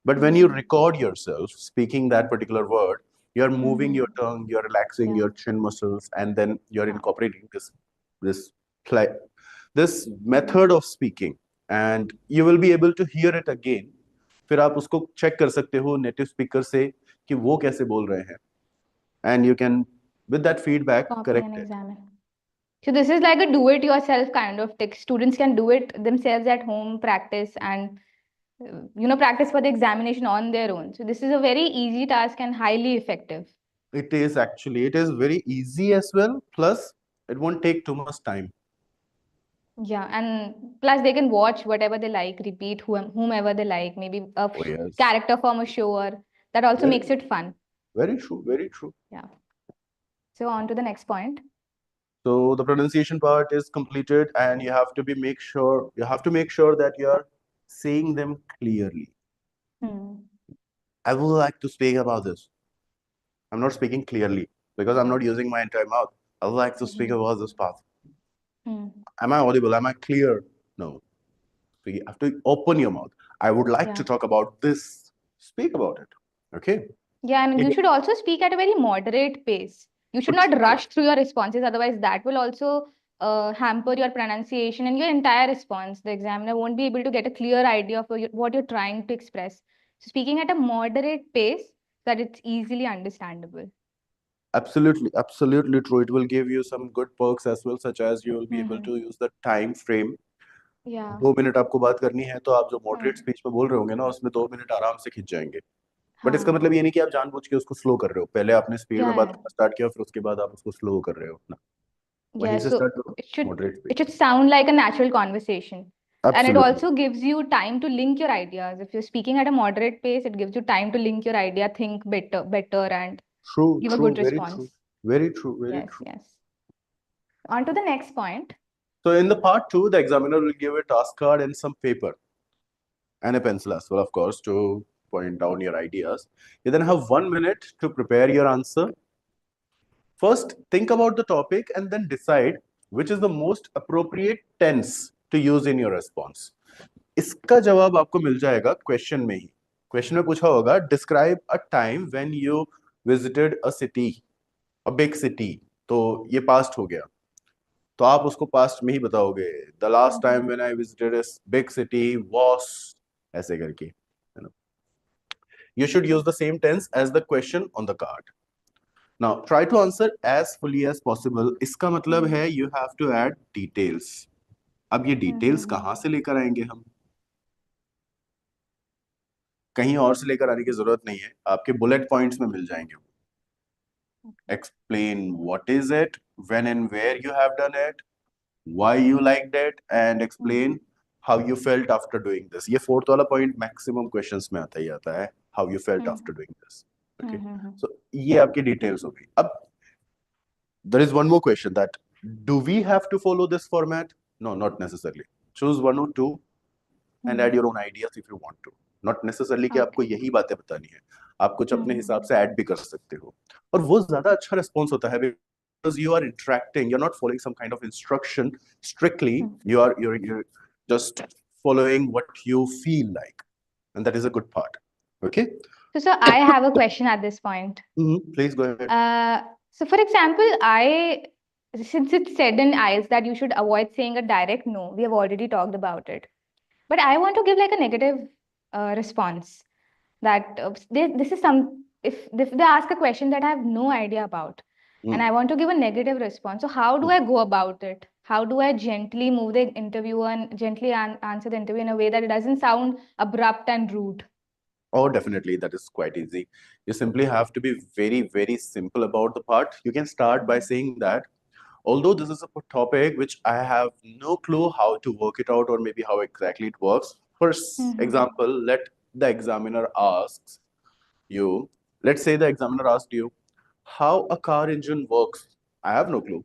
But when you record yourself speaking that particular word, you're moving your tongue, you're relaxing your chin muscles, and then you're incorporating this pli- this method of speaking, and you will be able to hear it again। फिर आप उसको check कर सकते हो native speaker से कि वो कैसे बोल रहे हैं, and you can with that feedback Copy correct and it। examine. So this is like a do-it-yourself kind of thing. Students can do it themselves at home, practice, and practice for the examination on their own. So this is a very easy task and highly effective. It is actually, it is very easy as well, plus it won't take too much time। Yeah, and plus they can watch whatever they like, repeat whomever they like, maybe a Oh yes, character from a show, or that also very, makes it fun. very true, very true। Yeah. So on to the next point. So the pronunciation part is completed, and you have to make sure that you are saying them clearly। I would like to speak about this, I'm not speaking clearly because I'm not using my entire mouth। I would like to speak about this part, am I audible, am I clear? No, so you have to open your mouth, I would like to talk about this, speak about it। Okay, Yeah, and you should also speak at a very moderate pace. You should not rush through your responses, otherwise that will also hamper your pronunciation and your entire response. The examiner won't be able to get a clear idea of what you're trying to express. So speaking at a moderate pace, so that it's easily understandable. absolutely, absolutely true। It will give you some good perks as well, such as you will be able to use the time frame। Yeah. 2 minute आपको बात करनी है तो आप जो moderate speech पे बोल रहे होंगे ना, उसमें 2 मिनट आराम से खिंच जाएंगे। बट इसका मतलब ये नहीं कि आप जानबूझ के उसको स्लो कर रहे हो, पहले आपने स्पीड में बात करना स्टार्ट किया फिर उसके बाद आप उसको स्लो कर रहे हो ना। Yeah, वहीं से so start करो, it should moderate it speak. should sound like a natural conversation. And it Absolutely. also gives you time to link your ideas. If you're speaking at a moderate pace, it gives you time to link your idea, think better, and True, give a true, good very response. true. Very true, very Yes, true. yes. On to the next point. So in the part 2, the examiner will give a task card and some paper and a pencil as well, of course, to point down your ideas. You then have 1 minute to prepare your answer. First, think about the topic and then decide which is the most appropriate tense to use in your response. इसका जवाब आपको मिल जाएगा question में ही. Question में पूछा होगा describe a time when you visited a city, a big city. तो ये पास्ट हो गया, तो आप उसको पास्ट में ही बताओगे. The last time when I visited a big city was, ऐसे करके. You should use the same tense as the question on the card. Now, try to answer as fully as possible. इसका मतलब है you have to add details. अब ये details कहाँ से लेकर आएंगे हम? कहीं और से लेकर आने की जरूरत नहीं है, आपके बुलेट पॉइंट्स में मिल जाएंगे. Explain what is it, when and where you have done it, why you liked it, and explain how you felt after doing this. ये फोर्थ वाला पॉइंट मैक्सिमम क्वेश्चंस में आता ही आता है, how you felt after doing this. Okay, so ये आपकी details होगी. अब there is one more question, that do we have to follow this format? No, not necessarily. Choose one or two and add your own ideas if you want to. Not necessarily कि आपको यही बातें बतानी है, आप कुछ अपने हिसाब से ऐड भी कर सकते हो, और वो ज्यादा अच्छा रिस्पॉन्स होता है because you are interacting, you're not following some kind of instruction strictly. You're just following what you feel like, and that is a good part. Okay. So I have a question at this point. Please go ahead. So for example, since it's said in IELTS that you should avoid saying a direct no, we have already talked about it. But I want to give like a negative response, that this is some, if they ask a question that I have no idea about, and I want to give a negative response. So how do I go about it? How do I gently move the interview and gently answer the interview in a way that it doesn't sound abrupt and rude? Oh, definitely. That is quite easy. You simply have to be very, very simple about the part. You can start by saying that, although this is a topic which I have no clue how to work it out or maybe how exactly it works. For example, let the examiner asks you, let's say the examiner asked you how a car engine works. I have no clue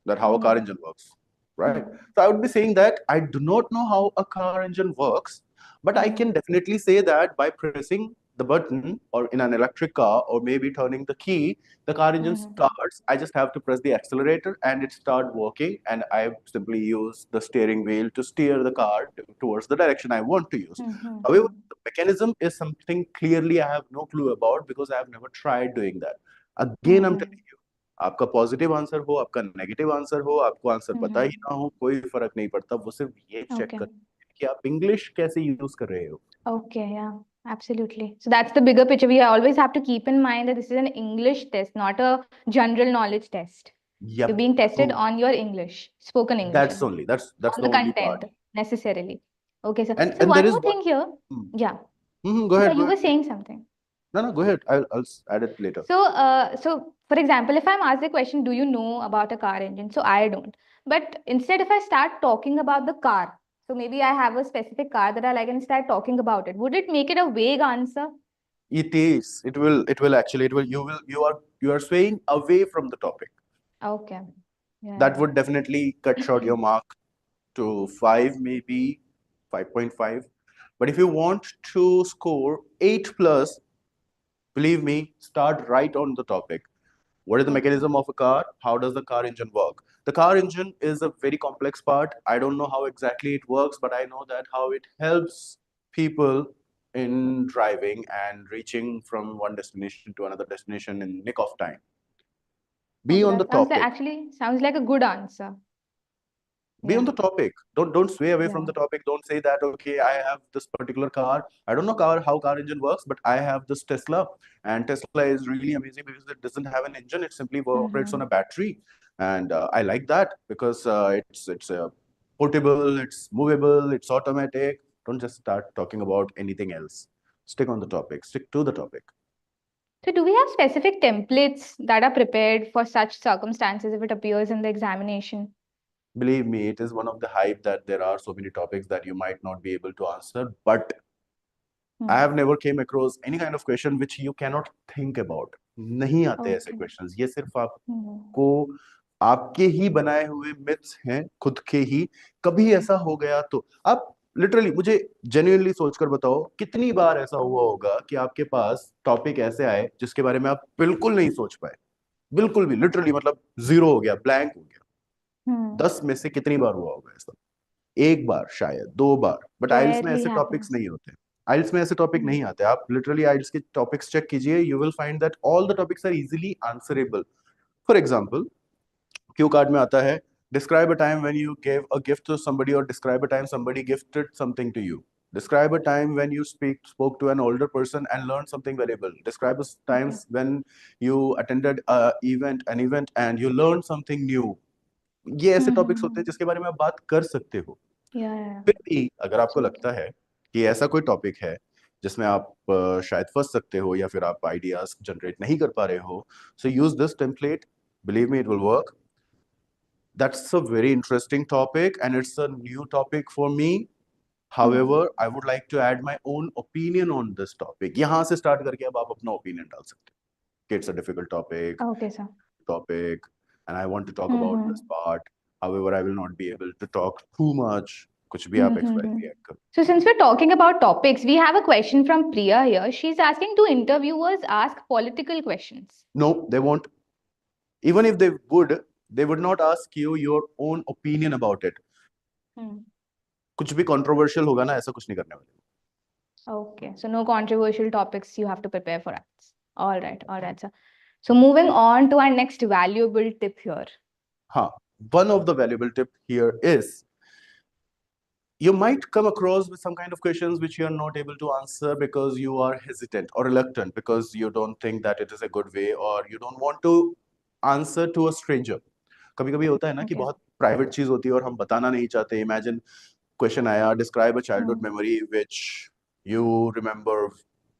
that how a car engine works, right? So I would be saying that I do not know how a car engine works, but I can definitely say that by pressing the button or in an electric car or maybe turning the key, the car engine starts. I just have to press the accelerator and it start working, and I simply use the steering wheel to steer the car towards the direction I want to use. However, the mechanism is something clearly I have no clue about because I have never tried doing that. Again, I'm telling you, आपका positive answer हो, आपका negative answer हो, आपको answer पता ही ना हो, कोई फर्क नहीं पड़ता. वो सिर्फ ये चेक कर कि आप इंग्लिश कैसे यूज कर रहे हो. Okay, yeah, absolutely. So that's the bigger picture. We always have to keep in mind that this is an English test, not a general knowledge test. Yep. You're being tested on your English, spoken English. That's only that's on the the only content part. necessarily. Okay, so And one there is more one. thing here. Yeah. Go Yeah, ahead. you Go were ahead. saying something. No, go ahead. I'll add it later. So for example, if I'm asked the question, do you know about a car engine? So I don't. But instead, if I start talking about the car, so maybe I have a specific car that I like and start talking about it, would it make it a vague answer? It is. It will. It will actually. It will. You will. You are swaying away from the topic. Okay. Yeah. That would definitely cut short your mark to 5, maybe 5.5. But if you want to score 8 plus, believe me, start right on the topic. What is the mechanism of a car? How does the car engine work? The car engine is a very complex part. I don't know how exactly it works, but I know that how it helps people in driving and reaching from one destination to another destination in nick of time. Be on the topic. Actually sounds like a good answer. Be on the topic. Don't sway away from the topic. Don't say that, okay, I have this particular car. I don't know how car engine works, but I have this Tesla, and Tesla is really amazing because it doesn't have an engine. It simply operates on a battery, and I like that because it's portable, it's movable, it's automatic. Don't just start talking about anything else. Stick on the topic. Stick to the topic. So do we have specific templates that are prepared for such circumstances if it appears in the examination? Believe me, it is one of the hype that there are so many topics that you might not be able to answer, but I have never came across any kind of question which you cannot think about. नहीं आते ऐसे Okay. questions. ये सिर्फ आपको आपके ही बनाए हुए myths हैं खुद के ही. कभी ऐसा हो गया तो आप लिटरली मुझे जेन्युइनली सोचकर बताओ कितनी बार ऐसा हुआ होगा कि आपके पास टॉपिक ऐसे आए जिसके बारे में आप बिल्कुल नहीं सोच पाए, बिल्कुल भी, लिटरली मतलब जीरो हो गया, ब्लैंक हो गया. 10 में से कितनी बार हुआ होगा ऐसा? एक बार, शायद 2 बार. बट आइल्स में Rarely ऐसे टॉपिक्स happens. नहीं होते. आइल्स में ऐसे टॉपिक नहीं आते. आप लिटरली आइल्स के टॉपिक्स चेक कीजिए, you will find that all the topics are easily answerable. For example, cue card में आता है describe a time when you give a gift to somebody और describe a time somebody gifted something to you. Describe a time when you spoke to an older person and learned something valuable. Describe a times when you attended an event and you learned something new. ये ऐसे topics होते हैं जिसके बारे में आप बात कर सकते हो. Yeah. फिर भी अगर आपको लगता है कि ऐसा कोई टॉपिक है जिसमें आप शायद फंस सकते हो या फिर आप आइडियाज जनरेट नहीं कर पा रहे हो, so use this template. Believe me, it will work. That's a very interesting topic and it's a new topic for me. However, I would like to add my own opinion on this topic. यहाँ से start करके अब आप अपना opinion डाल सकते हो. It's a difficult Okay, sir. topic, and I want to talk about this part. However, I will not be able to talk too much. कुछ भी आप XYZ add करो. So since we're talking about topics, we have a question from Priya here. She's asking, do interviewers ask political questions? No, they won't. Even if they would not ask you your own opinion about it. कुछ भी controversial होगा ना, ऐसा कुछ नहीं करने वाले. Okay, so no controversial topics you have to prepare for us. All right, sir. So moving on to our next valuable tip here. One of the valuable tip here is you might come across with some kind of questions which you are not able to answer because you are hesitant or reluctant because you don't think that it is a good way or you don't want to answer to a stranger. कभी कभी होता है ना कि बहुत private चीज होती है और हम बताना नहीं चाहते. इमेजिन क्वेश्चन आया, describe a childhood memory which you remember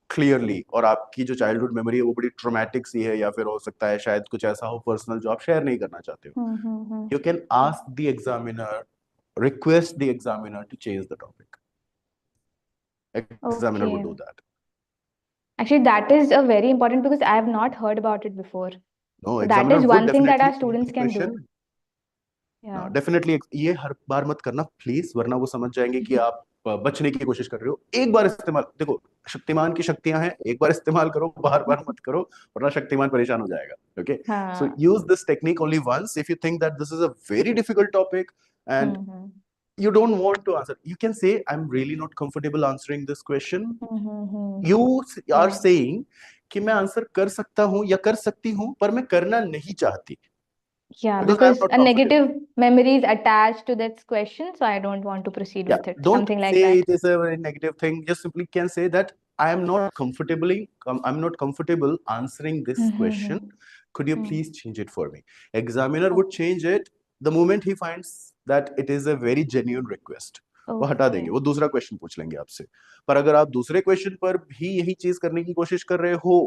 clearly, और आपकी जो चाइल्डहुड मेमोरी है वो बड़ी ट्रॉमेटिक सी है या फिर हो सकता है शायद कुछ ऐसा हो पर्सनल जो आप शेयर नहीं करना चाहते हो. You can ask the examiner, request the examiner to change the topic. Examiner would do that. Actually, that is a very important because I have not heard about it before. No, So that examiner is would one thing that our definitely students can do. question. Yeah. Definitely ये हर बार मत करना please, वरना वो समझ जाएंगे कि आप बचने की कोशिश कर रहे हो. एक बार इस्तेमाल, देखो शक्तिमान की शक्तियां हैं, एक बार इस्तेमाल करो, बार बार मत करो वरना शक्तिमान परेशान हो जाएगा. Okay, so use this technique only once. If you think that this is a very difficult topic and you don't want to answer, you can say I'm really not comfortable answering this question. You are saying कि मैं answer कर सकता हूं या कर सकती हूं पर मैं करना नहीं चाहती. Yeah, because I'm because not a negative comfortable. memory is attached to that question, so I don't want to proceed with it. Don't Something like say that. it is a very negative thing. Just simply can say that I'm not comfortable answering this question. Could you please change it for me? Examiner would change it the moment he finds that it is a very genuine request. वो हटा देंगे, वो दूसरा question पूछ लेंगे आपसे. पर अगर आप दूसरे क्वेश्चन पर भी यही चीज करने की कोशिश कर रहे हो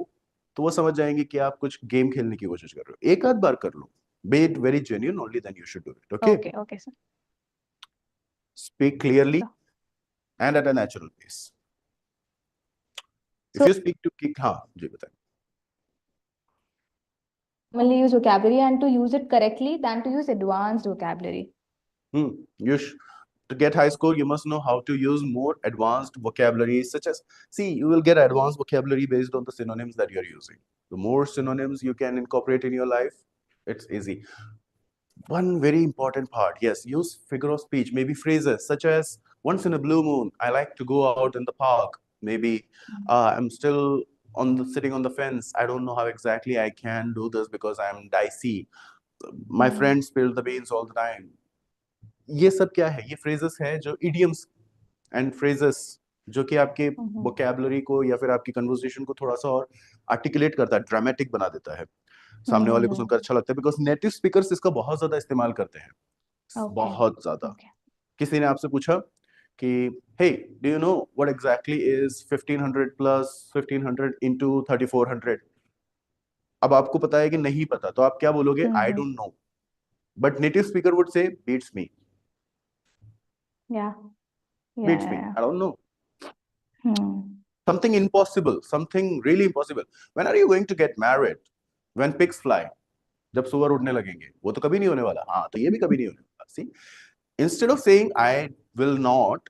तो वो समझ जाएंगे कि आप कुछ गेम खेलने की कोशिश कर रहे हो. एक आध बार कर लो. Be it very genuine, only then you should do it. Okay? Okay, sir. Speak clearly and at a natural pace. If you speak to kick, जी बताएं. Normally use vocabulary and to use it correctly than to use advanced vocabulary. To get high score, you must know how to use more advanced vocabulary, such as, you will get advanced vocabulary based on the synonyms that you're using. The more synonyms you can incorporate in your life, it's easy. One very important part, yes, use figure of speech, maybe phrases such as, once in a blue moon, I like to go out in the park. Maybe I'm still sitting on the fence. I don't know how exactly I can do this because I'm dicey. My friends spill the beans all the time. ये सब क्या है? ये phrases हैं जो idioms and phrases जो कि आपके vocabulary को या फिर आपकी conversation को थोड़ा सा और articulate करता है, dramatic बना देता है. सामने वाले को सुनकर अच्छा लगता है because native speakers इसका बहुत ज्यादा इस्तेमाल करते हैं. बहुत ज्यादा. किसी ने आपसे पूछा कि hey, do you know what exactly is 1500 plus 1500 into 3400? अब आपको पता है कि नहीं पता, तो आप क्या बोलोगे? I don't know. But native speaker would say beats me, Yeah. beats me. Yeah. I don't know. Hmm. Something impossible, something really impossible. When are you going to get married? When pigs fly. जब सुअर उड़ने लगेंगे, वो तो कभी नहीं होने वाला. हाँ, तो ये भी कभी नहीं होने वाला. See, instead of saying I will not,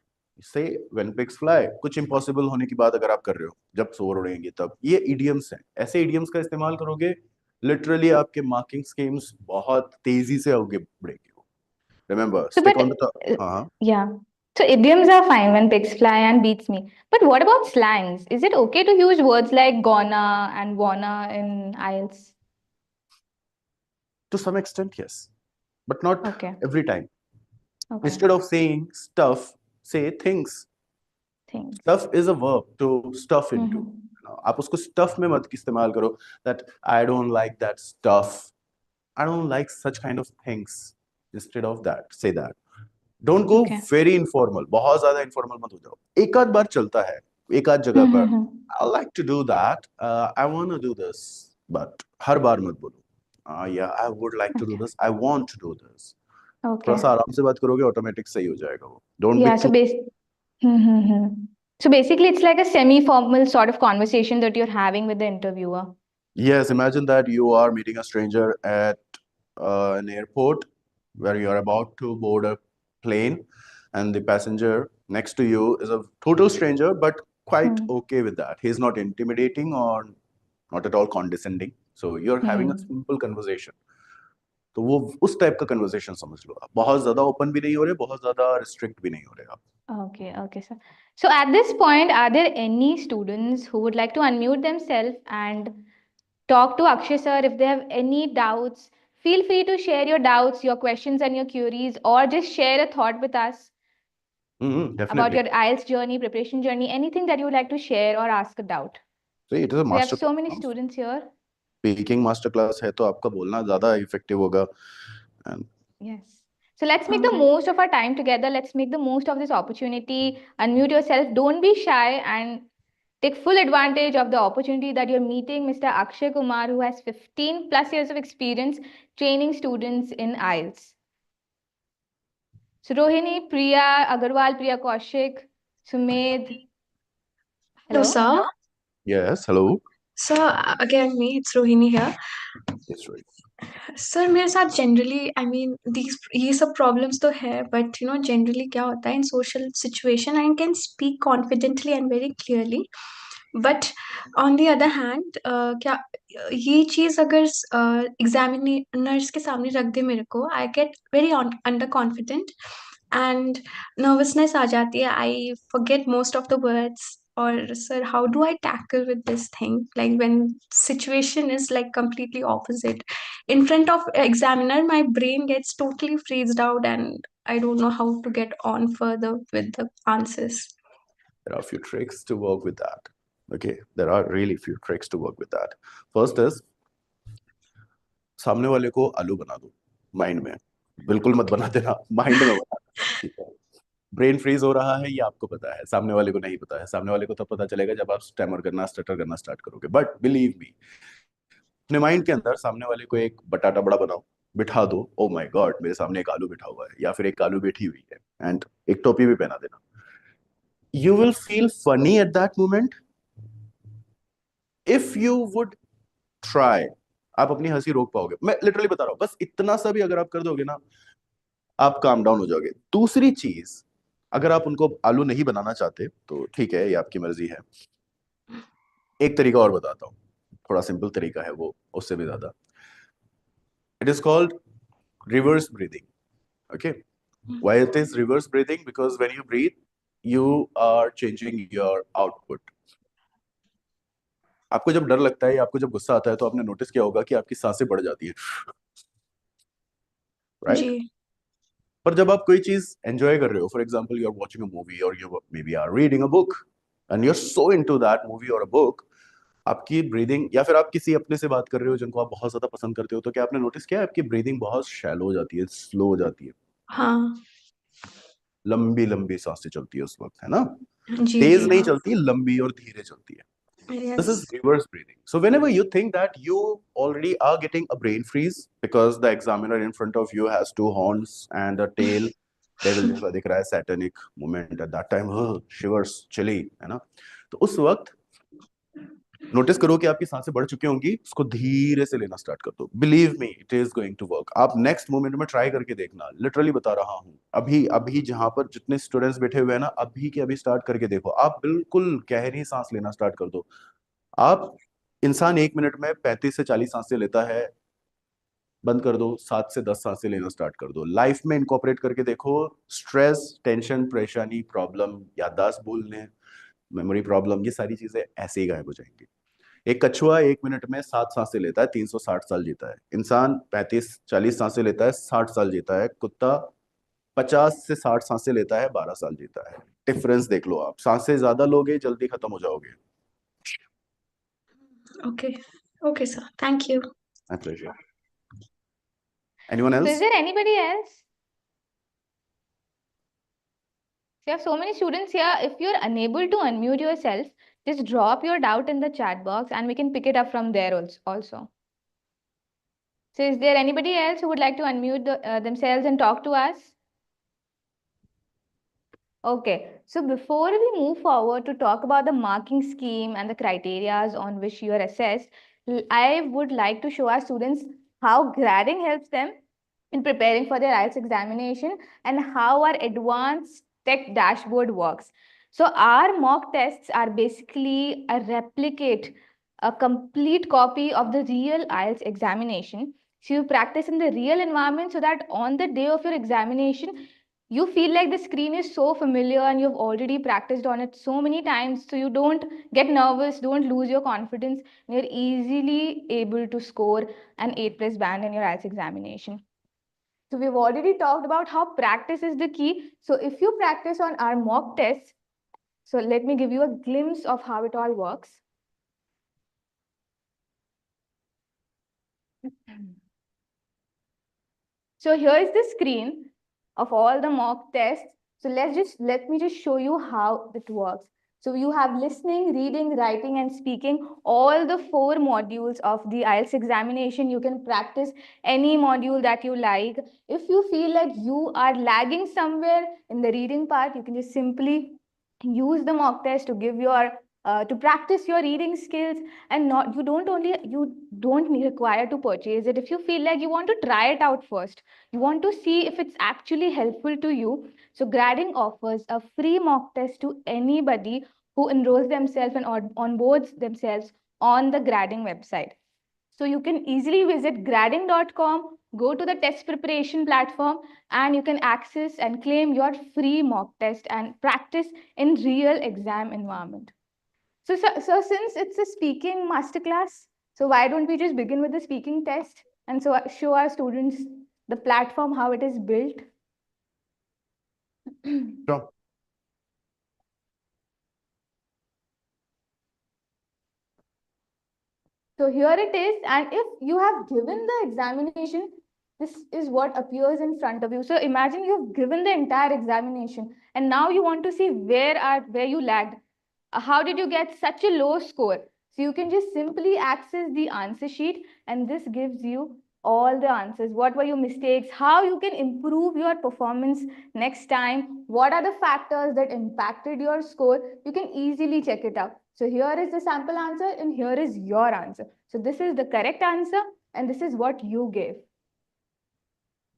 say when pigs fly. कुछ impossible होने की बात अगर आप कर रहे हो, जब सुअर उड़ेंगे तब. ये idioms हैं. ऐसे idioms का इस्तेमाल करोगे, literally आपके marking schemes बहुत तेजी से आगे बढ़ेंगे. Remember, So, stick but on the top. हाँ. yeah. So idioms are fine when pigs fly and beats me. But what about slangs? Is it okay to use words like gonna and wanna in IELTS? To some extent, yes, but not Okay. every time. Okay. Instead of saying stuff, say things. Things. Stuff is a verb to stuff into. आप उसको stuff में मत इस्तेमाल करो. That I don't like that stuff. I don't like such kind of things. Instead of that, say that. Don't go Okay. very informal. बहुत ज़्यादा informal मत हो जाओ. एक आध बार चलता है, एक आध जगह पर. I like to do that. I want to do this, but हर बार मत बोलो. Yeah, I would like to do Okay. this. I want to do this. थोड़ा Okay. सा आराम से बात करोगे, ऑटोमेटिक सही हो जाएगा वो. Don't Yeah. be So too. so basically, it's like a semi-formal sort of conversation that you're having with the interviewer. Yes, imagine that you are meeting a stranger at an airport where you are about to board a plane, and the passenger next to you is a total stranger, but quite okay with that. He's not intimidating or not at all condescending. So you're having a simple conversation. तो वो उस type का conversation समझ लो आप. बहुत ज्यादा open भी नहीं हो रहे, बहुत ज्यादा रिस्ट्रिक्ट भी नहीं हो रहे आप. Okay, okay, sir. So at this point, are there any students who would like to unmute themselves and talk to Akshay sir if they have any doubts? Feel free to share your doubts, your questions, and your queries, or just share a thought with us about Definitely. your IELTS journey, preparation journey, anything that you would like to share or ask a doubt. So it is a We have master so many class. students here. Speaking master class है, तो आपका बोलना ज्यादा effective होगा. And Yes. So let's make the most of our time together. Let's make the most of this opportunity. Unmute yourself. Don't be shy and take full advantage of the opportunity that you're meeting Mr. Akshay Kumar, who has 15 plus years of experience training students in IELTS. So Rohini, Priya, Agarwal, Priya Kaushik, Sumed. Hello, sir. yes, hello. Sir, again me, it's Rohini here. Yes, right. Sir मेरे साथ generally I mean these ये सब problems तो है but you know generally क्या होता है in social situation I can speak confidently and very clearly but on the other hand क्या ये चीज़ अगर एग्जामिनर्स के सामने रख दे मेरे को I get very under confident and nervousness आ जाती है I forget most of the words or sir how do I tackle with this thing like when situation is like completely opposite in front of examiner my brain gets totally freezed out and I don't know how to get on further with the answers. There are a few tricks to work with that. Okay, there are really few tricks to work with that. First is, सामने वाले को आलू बना दो mind में. बिल्कुल मत बना देना, माइंड में बना. ठीक है. ब्रेन फ्रीज हो रहा है, ये आपको पता है, सामने वाले को नहीं पता है. सामने वाले को तब पता चलेगा जब आप स्टटर करना स्टार्ट करोगे. बट बिलीव मी, अपने माइंड के अंदर सामने वाले को एक बटाटा बड़ा बनाओ, बिठा दो. ओ माय गॉड, मेरे सामने एक आलू बिठा हुआ है, या फिर एक आलू बैठी हुई है, एंड एक टोपी भी पहना देना. You will feel funny at that moment. If you would try, आप अपनी हंसी रोक पाओगे. मैं लिटरली बता रहा हूं, बस इतना सा भी अगर आप कर दोगे ना, आप काम डाउन हो जाओगे. दूसरी चीज, अगर आप उनको आलू नहीं बनाना चाहते तो ठीक है, ये आपकी मर्जी है. एक तरीका और बताता हूँ, थोड़ा सिंपल तरीका है वो, उससे भी ज्यादा. It is called reverse breathing. Okay, why it is reverse breathing? Because when you breathe, you are changing your output. आपको जब डर लगता है या आपको जब गुस्सा आता है, तो आपने नोटिस किया होगा कि आपकी सांसें बढ़ जाती है, राइट? जी पर जब आप कोई चीज एंजॉय कर रहे हो, for example you are watching a movie और you may be are reading a book and you are so into that movie और अ बुक, आपकी ब्रीदिंग, या फिर आप किसी अपने से बात कर रहे हो जिनको आप बहुत ज्यादा पसंद करते हो, तो क्या आपने नोटिस किया आपकी ब्रीदिंग बहुत शैलो हो जाती है, स्लो हो जाती है, हाँ लंबी लंबी सांसें चलती है उस वक्त, है ना? जी तेज जी नहीं हाँ चलती, लंबी और धीरे चलती है. This is Yes. reverse breathing. So whenever you think that you already are getting a brain freeze because the examiner in front of you has two horns and a tail, devil जैसा दिख रहा है, satanic moment at that time, shivers, chilly, है ना? तो उस वक्त notice करो कि आपकी सांसें बढ़ चुकी होंगी, उसको धीरे से लेना स्टार्ट कर दो. Believe me, it is going to work. आप नेक्स्ट मोमेंट में ट्राई करके देखना, लिटरली बता रहा हूँ. अभी अभी जहां पर जितने स्टूडेंट्स बैठे हुए हैं ना, अभी के अभी स्टार्ट करके देखो. आप बिल्कुल गहरी सांस लेना स्टार्ट कर दो. आप इंसान 1 मिनट में 35 से 40 सांसें लेता है. बंद कर दो, 7 से 10 सांसें लेना स्टार्ट कर दो. लाइफ में इनकॉर्पोरेट करके देखो. स्ट्रेस, टेंशन, परेशानी, प्रॉब्लम, याददाश्त भूलने, मेमोरी प्रॉब्लम, ये सारी चीजें ऐसे ही गायब हो जाएंगी. एक कछुआ 1 मिनट में 7 सांसें लेता है, 360 साल जीता है. इंसान 35-40 सांसें लेता है, 60 साल जीता है. कुत्ता 50 से 60 सांसें लेता है, 12 साल जीता है. डिफरेंस देख लो आप. सांसें ज्यादा लोगे, जल्दी खत्म हो जाओगे. Okay. Okay, sir. Thank you. My pleasure. Anyone So is else? there anybody else? We have so many students here. If you're unable to unmute yourself, just drop your doubt in the chat box and we can pick it up from there also. So is there anybody else who would like to unmute themselves and talk to us? Okay, so before we move forward to talk about the marking scheme and the criterias on which you are assessed, I would like to show our students how Gradding helps them in preparing for their IELTS examination and how our advanced tech dashboard works. So our mock tests are basically a replicate, a complete copy of the real IELTS examination. So you practice in the real environment so that on the day of your examination, you feel like the screen is so familiar and you've already practiced on it so many times, so you don't get nervous, don't lose your confidence, and you're easily able to score an 8 plus band in your IELTS examination. So we've already talked about how practice is the key. So if you practice on our mock tests, so let me give you a glimpse of how it all works. So here is the screen of all the mock tests. So let me just show you how it works. So you have listening, reading, writing, and speaking, all the 4 modules of the IELTS examination. You can practice any module that you like. If you feel like you are lagging somewhere in the reading part, you can just simply use the mock test to give your to practice your reading skills, and not you don't require to purchase it. If you feel like you want to try it out first, you want to see if it's actually helpful to you, so Gradding offers a free mock test to anybody who enrolls themselves and onboards themselves on the Gradding website. So you can easily visit gradding.com, go to the test preparation platform, and you can access and claim your free mock test and practice in real exam environment. So since it's a speaking masterclass, so why don't we just begin with the speaking test and so show our students the platform, how it is built. Sure. So here it is, and if you have given the examination, this is what appears in front of you. So imagine you've given the entire examination and now you want to see where you lagged. How did you get such a low score? So you can just simply access the answer sheet and this gives you all the answers. What were your mistakes? How you can improve your performance next time? What are the factors that impacted your score? You can easily check it out. So here is the sample answer and here is your answer. So this is the correct answer and this is what you gave.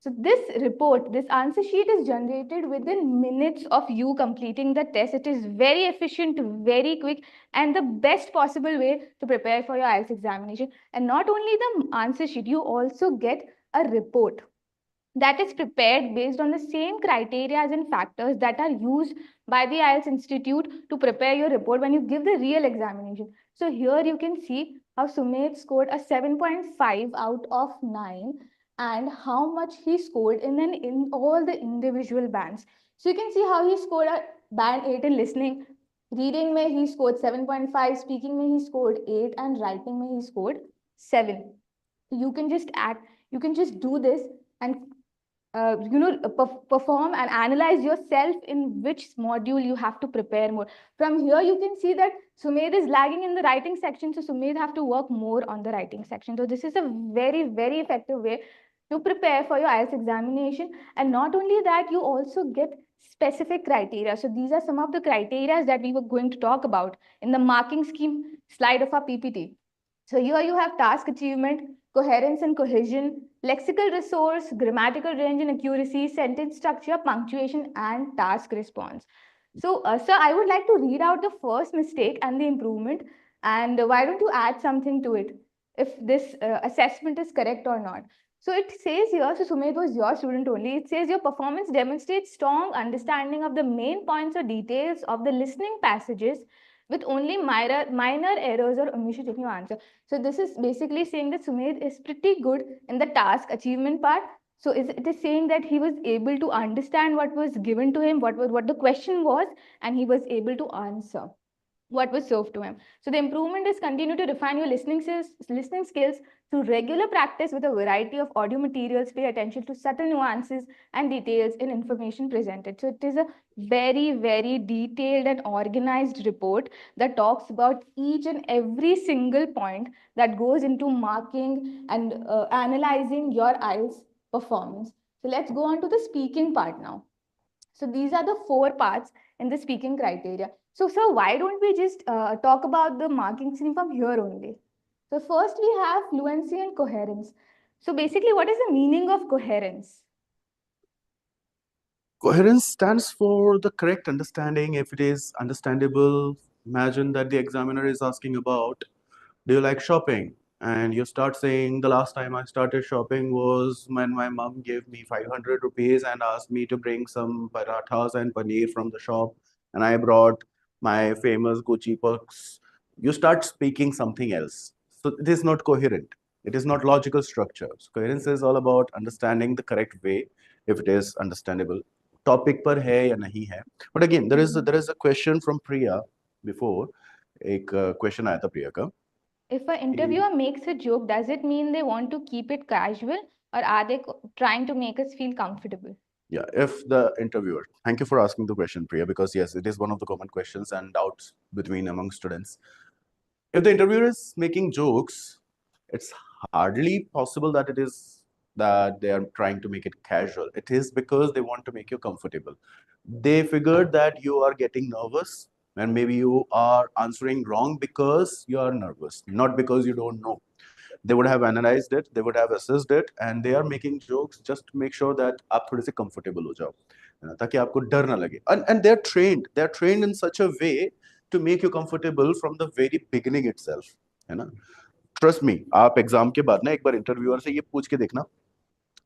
So this report, this answer sheet is generated within minutes of you completing the test. It is very efficient, very quick, and the best possible way to prepare for your IELTS examination. And not only the answer sheet, you also get a report that is prepared based on the same criteria and factors that are used by the IELTS Institute to prepare your report when you give the real examination. So here you can see how Sumit scored a 7.5 out of 9 and how much he scored in all the individual bands. So you can see how he scored a band 8 in listening, reading mein he scored 7.5, speaking mein he scored 8 and writing mein he scored 7. So you can just do this and perform and analyze yourself in which module you have to prepare more. From here, you can see that Sumed is lagging in the writing section, so Sumed have to work more on the writing section. So this is a very, very effective way to prepare for your IELTS examination. And not only that, you also get specific criteria. So these are some of the criteria that we were going to talk about in the marking scheme slide of our PPT. So here you have task achievement, coherence and cohesion, lexical resource, grammatical range and accuracy, sentence structure, punctuation, and task response. So, sir, I would like to read out the first mistake and the improvement. And why don't you add something to it if this assessment is correct or not? So it says here, so Sumedh was your student only. It says your performance demonstrates strong understanding of the main points or details of the listening passages with only minor errors or omissions in your answer. So this is basically saying that Sumedh is pretty good in the task achievement part. So it is saying that he was able to understand what was given to him, what the question was, and he was able to answer what was served to him. So the improvement is continue to refine your listening skills through regular practice with a variety of audio materials. Pay attention to subtle nuances and details in information presented. So it is a very, very detailed and organized report that talks about each and every single point that goes into marking and analyzing your IELTS performance. So let's go on to the speaking part now. So these are the 4 parts in the speaking criteria. So, sir, why don't we just talk about the marking scheme from here only? So first we have fluency and coherence. So basically, what is the meaning of coherence? Coherence stands for the correct understanding. If it is understandable, imagine that the examiner is asking about, do you like shopping? And you start saying, the last time I started shopping was when my mom gave me 500 rupees and asked me to bring some parathas and paneer from the shop. And I brought my famous Gucci perks. You start speaking something else. So it is not coherent. It is not logical structure. So coherence is all about understanding the correct way, if it is understandable. Topic पर है या नहीं है. But again, there is a question from Priya before. एक question आया था प्रिया का. If an interviewer makes a joke, does it mean they want to keep it casual, or are they trying to make us feel comfortable? Yeah, if the interviewer, thank you for asking the question, Priya, because yes, it is one of the common questions and doubts between among students. If the interviewer is making jokes, it's hardly possible that it is that they are trying to make it casual. It is because they want to make you comfortable. They figured that you are getting nervous and maybe you are answering wrong because you are nervous, not because you don't know. They would have analyzed it, they would have assessed it, and they are making jokes just to make sure that आप थोड़े से comfortable हो जाओ, है ना, ताकि आपको डर ना लगे. And they're trained in such a way to make you comfortable from the very beginning itself, है ना. Trust me, आप एग्जाम के बाद ना एक बार इंटरव्यूअर से ये पूछ के देखना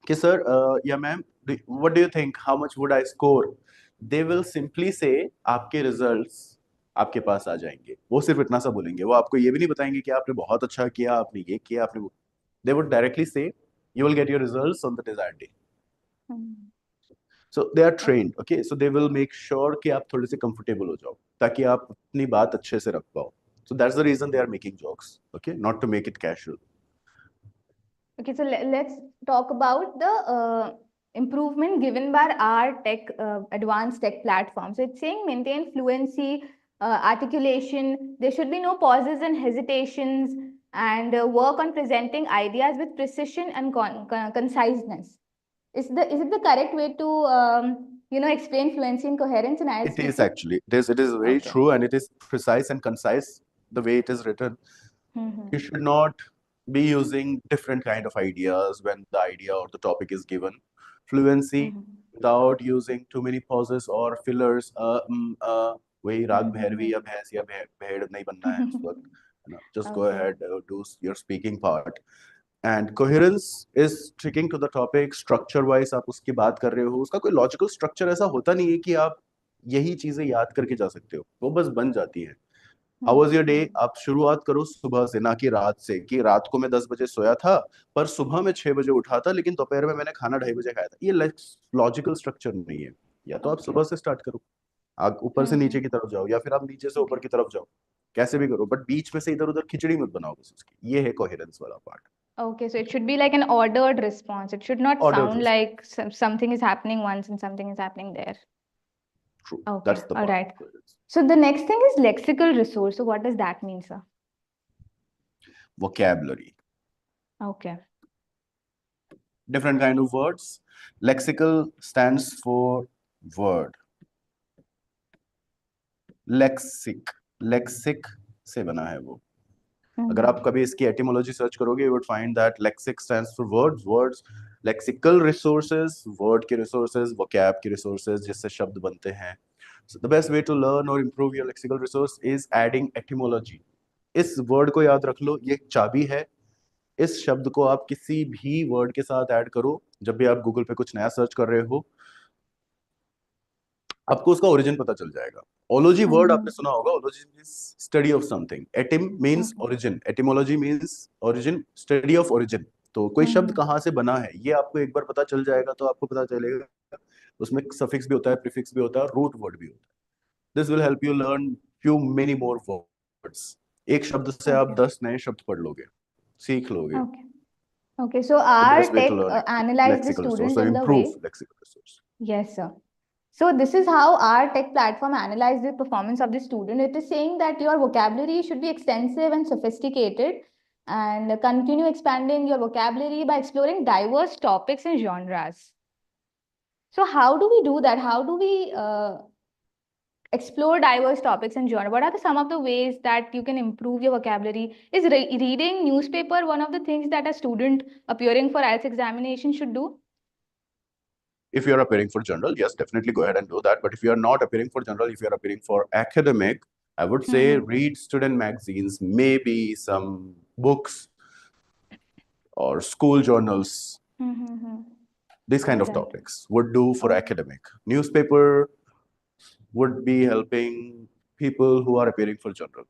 कि सर या ma'am, what do you think, how much would I score? They will simply say आपके results आपके पास आ जाएंगे. वो सिर्फ इतना सा बोलेंगे, वो आपको ये भी नहीं बताएंगे कि आपने बहुत अच्छा किया, आपने ये किया, आपने वो. They would directly say you will get your results on the desired day. So they are trained, okay? So they will make sure कि आप थोड़े से comfortable हो जाओ ताकि आप अपनी बात अच्छे से रख पाओ. So that's the reason they are making jokes, okay? Not to make it casual. Okay, so let's talk about the improvement given by our tech, advanced tech platforms. So it's saying maintain fluency, articulation. There should be no pauses and hesitations, and work on presenting ideas with precision and conciseness. Is it the correct way to explain fluency and coherence in IELTS It is speaking? actually. It is very Okay. true, and it is precise and concise the way it is written. You should not be using different kind of ideas when the idea or the topic is given. Fluency without using too many pauses or fillers. वही राग भैरवी या भैंस या भेड़ नहीं बनना है उस वक्त. Just go Okay. ahead, do your speaking part. And coherence is sticking to the topic. Structure wise आप उसकी बात कर रहे हो, उसका कोई logical structure ऐसा होता नहीं है कि आप यही चीजें याद करके जा सकते हो, वो बस बन जाती है. How was your day? आप शुरुआत करो सुबह से, ना कि रात से, कि रात को मैं 10 बजे सोया था पर सुबह में 6 बजे उठा था, लेकिन दोपहर में मैंने खाना 2:30 बजे खाया था. ये लॉजिकल स्ट्रक्चर नहीं है. या तो आप सुबह से स्टार्ट करो, आप ऊपर से नीचे की तरफ जाओ, या फिर आप नीचे से ऊपर की तरफ जाओ, कैसे भी करो, बट बीच में से इधर उधर खिचड़ी मत बनाओ बस उसकी. ये है कोहेरेंस वाला part. Okay, so it should be like an ordered response. It should not Ordered sound like something is happening once and something is happening there. True. Okay, That's the all part. right. So the next thing is lexical resource. So what does that mean, sir? Vocabulary. Okay. Different kind of words. Lexical stands for word. Lexic से बना है वो. अगर आप कभी इसकी etymology search करोगे you would find that lexic stands for words lexical resources word के रिसोर्सेज वोकैब के रिसोर्सेज जिससे शब्द बनते हैं. So the best way to learn or improve your lexical resource is adding etymology. इस वर्ड को याद रख लो, ये एक चाबी है. इस शब्द को आप किसी भी वर्ड के साथ ऐड करो. जब भी आप गूगल पे कुछ नया सर्च कर रहे हो आपको उसका ओरिजिन पता चल जाएगा. ओलॉजी वर्ड आपने सुना होगा. Ology means study of something. Etym means origin. Etymology means origin, study of origin. तो कोई शब्द कहाँ से बना है ये आपको एक बार पता चल जाएगा तो आपको पता चलेगा उसमें सफिक्स भी होता है, प्रीफिक्स भी होता है, रूट वर्ड भी होता है. This will help you learn few many more words. एक शब्द से आप 10 नए शब्द पढ़ लोगे, सीख लोगे. Okay. Okay, so The our best way to tech learn analyze the lexical resource student or in the improve way. lexical resource. Yes, sir. So this is how our tech platform analyzes the performance of the student. It is saying that your vocabulary should be extensive and sophisticated, and continue expanding your vocabulary by exploring diverse topics and genres. So how do we do that? How do we explore diverse topics and genre? What are some of the ways that you can improve your vocabulary? Is reading newspaper one of the things that a student appearing for IELTS examination should do? If you're appearing for general, yes, definitely go ahead and do that. But if you're not appearing for general, if you're appearing for academic, I would say read student magazines, maybe some books or school journals. These kind of topics would do for academic. Newspaper would be helping people who are appearing for general.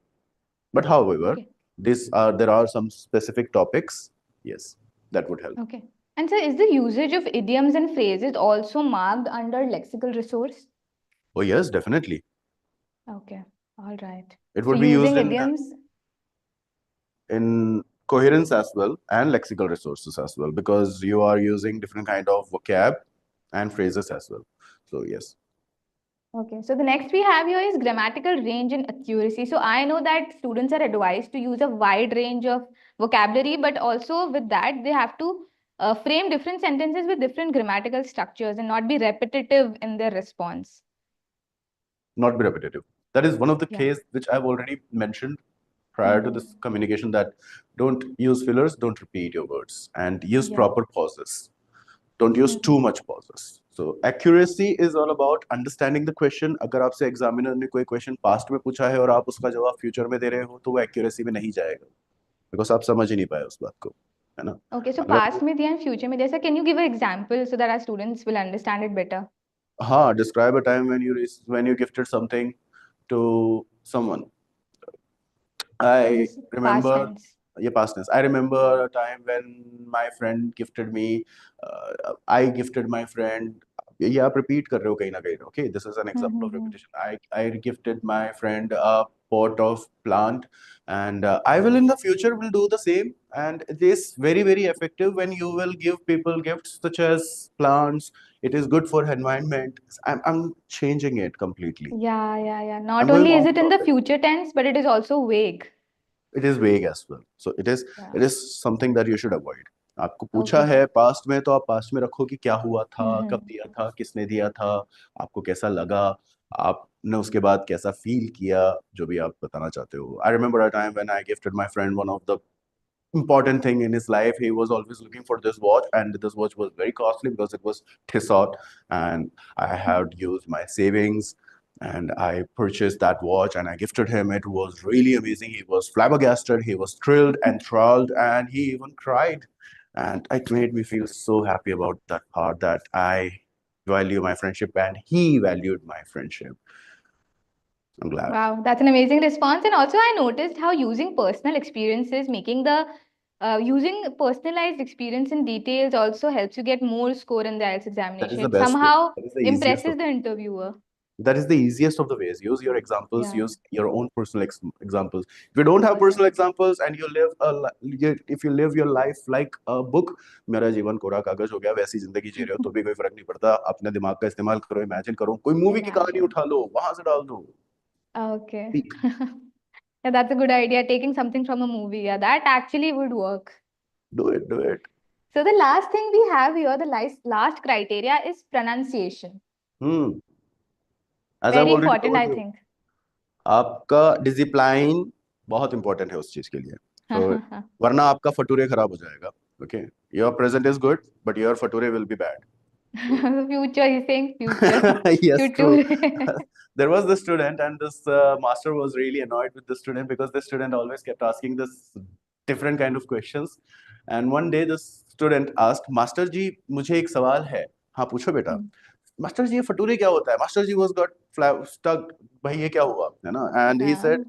But however, there are some specific topics, yes, that would help. Okay. And so is the usage of idioms and phrases also marked under lexical resource? Oh yes, definitely. Okay, all right. It would so be using used idioms? in coherence as well and lexical resources as well, because you are using different kind of vocab and phrases as well. So yes. Okay, so the next we have here is grammatical range and accuracy. So I know that students are advised to use a wide range of vocabulary, but also with that they have to frame different sentences with different grammatical structures and not be repetitive in their response. Not be repetitive. That is one of the case which I've already mentioned prior to this communication, that don't use fillers, don't repeat your words, and use proper pauses. Don't use too much pauses. So accuracy is all about understanding the question. अगर आपसे examiner ने कोई question past में पूछा है और आप उसका जवाब future में दे रहे हो तो वो accuracy में नहीं जाएगा, because आप समझ ही नहीं पाए उस बात को, है ना? Okay, so past में दिया and future में दिया. So can you give an example so that our students will understand it better? हाँ, describe a time when you gifted something to someone. I remember, past tense. I remember a time when my friend gifted me. I gifted my friend. ये आप repeat कर रहे हो कहीं ना कहीं. Okay, this is an example of repetition. I gifted my friend a pot of plant, and I will in the future will do the same. And it is very very effective when you will give people gifts such as plants. It is good for environment. I'm changing it completely. Yeah. Not only is it in the future tense, but it is also vague. It is vague as well. So it is something that you should avoid. आपको पूछा है past में तो आप past में रखो कि क्या हुआ था, कब दिया था, किसने दिया था, आपको कैसा लगा, आपने उसके बाद कैसा फील किया, जो भी आप बताना चाहते हो. I remember a time when I gifted my friend one of the important thing in his life. He was always looking for this watch, and this watch was very costly because it was Tissot, and I had used my savings and I purchased that watch and I gifted him. It was really amazing. He was flabbergasted, he was thrilled, enthralled, and he even cried. And it made me feel so happy about that part, that I value my friendship and he valued my friendship. I'm glad. Wow, that's an amazing response. And also I noticed how using personal experiences, using personalized experience in details also helps you get more score in the IELTS examination. It somehow impresses the interviewer. That is the easiest of the ways. Use your examples, Yeah, use your own personal examples. If you don't have personal awesome. examples and you live if you live your life like a book, मेरा जीवन कोरा कागज हो गया, वैसी जिंदगी जी रहे हो तो भी कोई फर्क नहीं पड़ता. अपने दिमाग का इस्तेमाल करो, इमेजिन करो, कोई मूवी की कहानी Imagine. उठा लो, वहां से डाल दो. Okay. Speak. Yeah, that's a good idea. Taking something from a movie. Yeah, that actually would work. Do it, do it. So the last thing we have here, the last criteria is pronunciation. Hmm. As I've Very already important, told I you, think. आपका discipline बहुत important है उस चीज के लिए. तो वरना आपका फटूरे खराब हो जाएगा. Okay, your present is good, but your fature will be bad. Future, he's saying future. Yes, true. Future. There was this student, and this master was really annoyed with the student because the student always kept asking this different kind of questions. And one day, this student asked, "Master ji, मुझे एक सवाल है." हाँ, पूछो बेटा. Master जी ये फटूरे क्या होता है? Master ji was got stuck. भाई ये क्या हुआ, है ना? एंड ही सेड,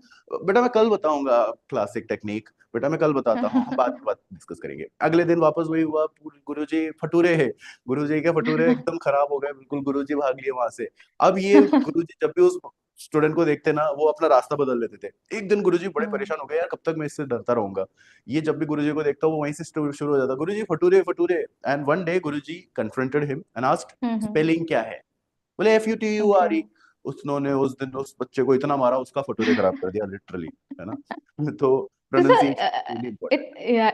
बेटा मैं कल बताऊंगा क्लासिक टेक्निक, बेटा मैं कल बताता हूँ, हम बाद में बात डिस्कस करेंगे. अगले दिन वापस वही हुआ, गुरुजी फटूरे है, गुरुजी के फटूरे एकदम खराब हो गए, बिल्कुल गुरुजी भाग लिए वहां से. अब ये गुरुजी जब भी उस स्टूडेंट को देखते ना, वो अपना रास्ता बदल लेते थे. एक दिन गुरुजी बड़े परेशान हो गए, यार कब तक मैं इससे डरता रहूंगा. ये जब भी गुरुजी को देखता, वो वहीं से शुरू हो जाता, गुरुजी फटूरे फटूरे. And one day Guruji confronted him and asked, spelling क्या है? बोले FUTURE. उसने उस दिन उस बच्चे को इतना मारा, उसका फटूरे खराब कर दिया लिटरली, है ना? तो So, sir, pronunciation really important.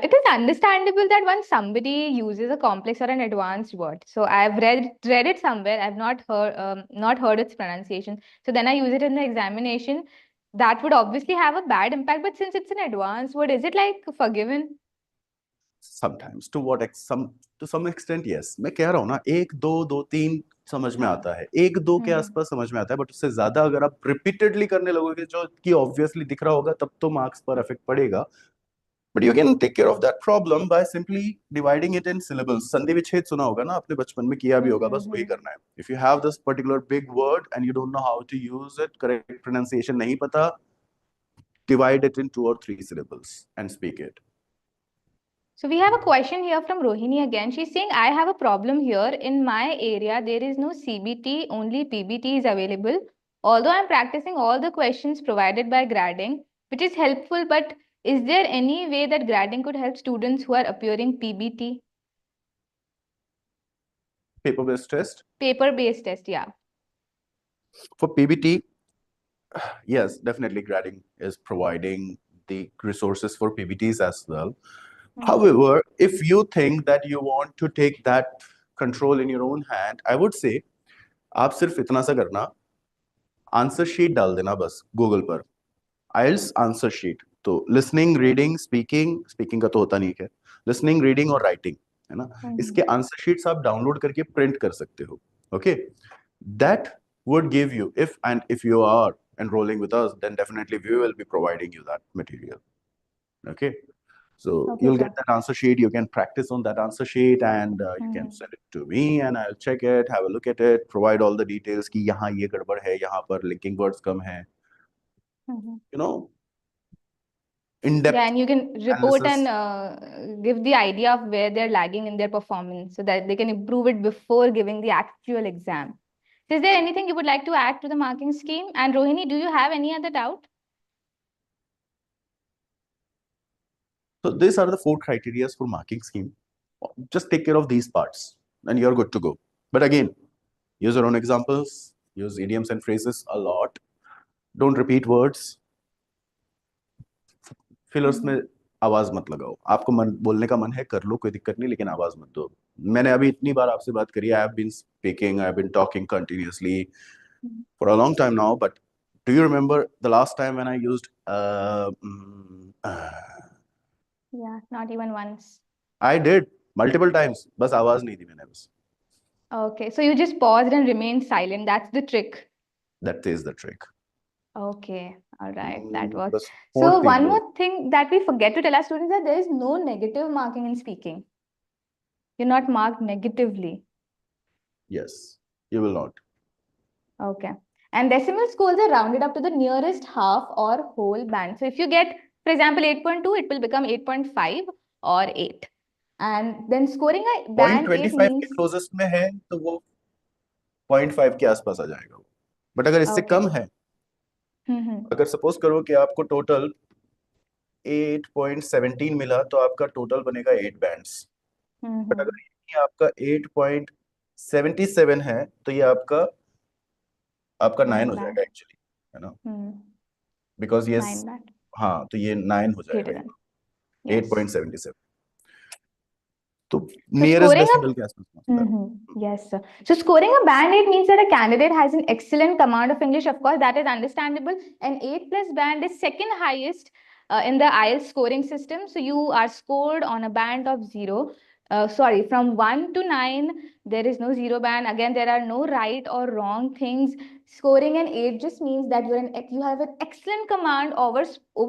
it is understandable that once somebody uses a complex or an advanced word, so I've read it somewhere, I've not heard its pronunciation. So then I use it in the examination. That would obviously have a bad impact. But since it's an advanced word, is it like forgiven? Sometimes to some extent yes. मैं कह रहा हूँ ना, एक दो दो तीन समझ में आता है, एक दो के आसपास समझ में आता है, बट उससे ज्यादा अगर आप रिपीटेडली करने लगोगे जो कि ऑब्वियसली दिख रहा होगा, तब तो मार्क्स पर इफेक्ट पड़ेगा. But you can take care of that problem by simply dividing it in syllables. संधि विच्छेद सुना होगा ना, आपने बचपन में किया भी होगा, बस वही करना है. If you have this particular big word and you don't know how to use it, correct pronunciation नहीं पता, divide it in 2 or 3 syllables and speak it. So we have a question here from Rohini again. She's saying, I have a problem here. In my area, there is no CBT, only PBT is available. Although I'm practicing all the questions provided by Gradding, which is helpful, but is there any way that Gradding could help students who are appearing PBT? Paper-based test? Paper-based test, yeah. For PBT, yes, definitely Gradding is providing the resources for PBTs as well. However, if you think that you want to take that control in your own hand, I would say, आप सिर्फ इतना सा करना, answer sheet डाल देना बस Google पर. IELTS answer sheet. तो लिसनिंग, रीडिंग, स्पीकिंग का तो होता नहीं है, लिसनिंग, रीडिंग और राइटिंग, है ना? इसके आंसर शीट्स आप डाउनलोड करके प्रिंट कर सकते हो. Okay, that would give you, if you are enrolling with us, then definitely we will be providing you that material. Okay, so you'll get that answer sheet, you can practice on that answer sheet, and you can send it to me and I'll check it, have a look at it, provide all the details कि यहाँ ये गड़बड़ है, यहाँ पर linking words कम है, you know, in-depth. Yeah, and you can report analysis. and give the idea of where they're lagging in their performance so that they can improve it before giving the actual exam. So is there anything you would like to add to the marking scheme? And Rohini, do you have any other doubt? So these are the 4 criteria for marking scheme. Just take care of these parts and you're good to go. But again, use your own examples, use idioms and phrases a lot. Don't repeat words. Fillers में आवाज मत लगाओ. आपको बोलने का मन है, कर लो, कोई दिक्कत नहीं, लेकिन आवाज मत दो. मैंने अभी इतनी बार आपसे बात करी, I have been speaking, I have been talking continuously for a long time now, but do you remember the last time when I used Yeah, not even once. I did multiple times, बस आवाज नहीं दी मैंने बस. Okay, so you just paused and remained silent. That's the trick. That is the trick. Okay, all right, that works. बस So hold one people. more thing that we forget to tell our students that there is no negative marking in speaking. You're not marked negatively. Yes, you will not. Okay. And decimal scores are rounded up to the nearest half or whole band. So if you get, for example, 8.2, it will become 8.5 or 8. And then scoring a band 8 0.25 means के closest में है तो वो 0.5 के आसपास आ जाएगा. But अगर इससे Okay. कम है, अगर सपोज करो कि आपको टोटल 8.17 मिला तो आपका टोटल बनेगा 8 बैंड्स। बट अगर ये आपका 8.77 है तो ये आपका 9 हो जाएगा एक्चुअली, है ना, बिकॉज ये 9 band. हाँ, तो ये 9 हो Greater जाएगा, than. Yes. 8.77। तो So नियरेस्ट scoring डेसिमल के आसपास पहुंचता है। Yes, sir. So scoring a band 8 means that a candidate has an excellent command of English. Of course, that is understandable. An 8 plus band is second highest in the IELTS scoring system. So you are scored on a band of 0. Sorry, from 1 to 9, there is no 0 band. Again, there are no right or wrong things. Scoring an 8 just means that you have an excellent command over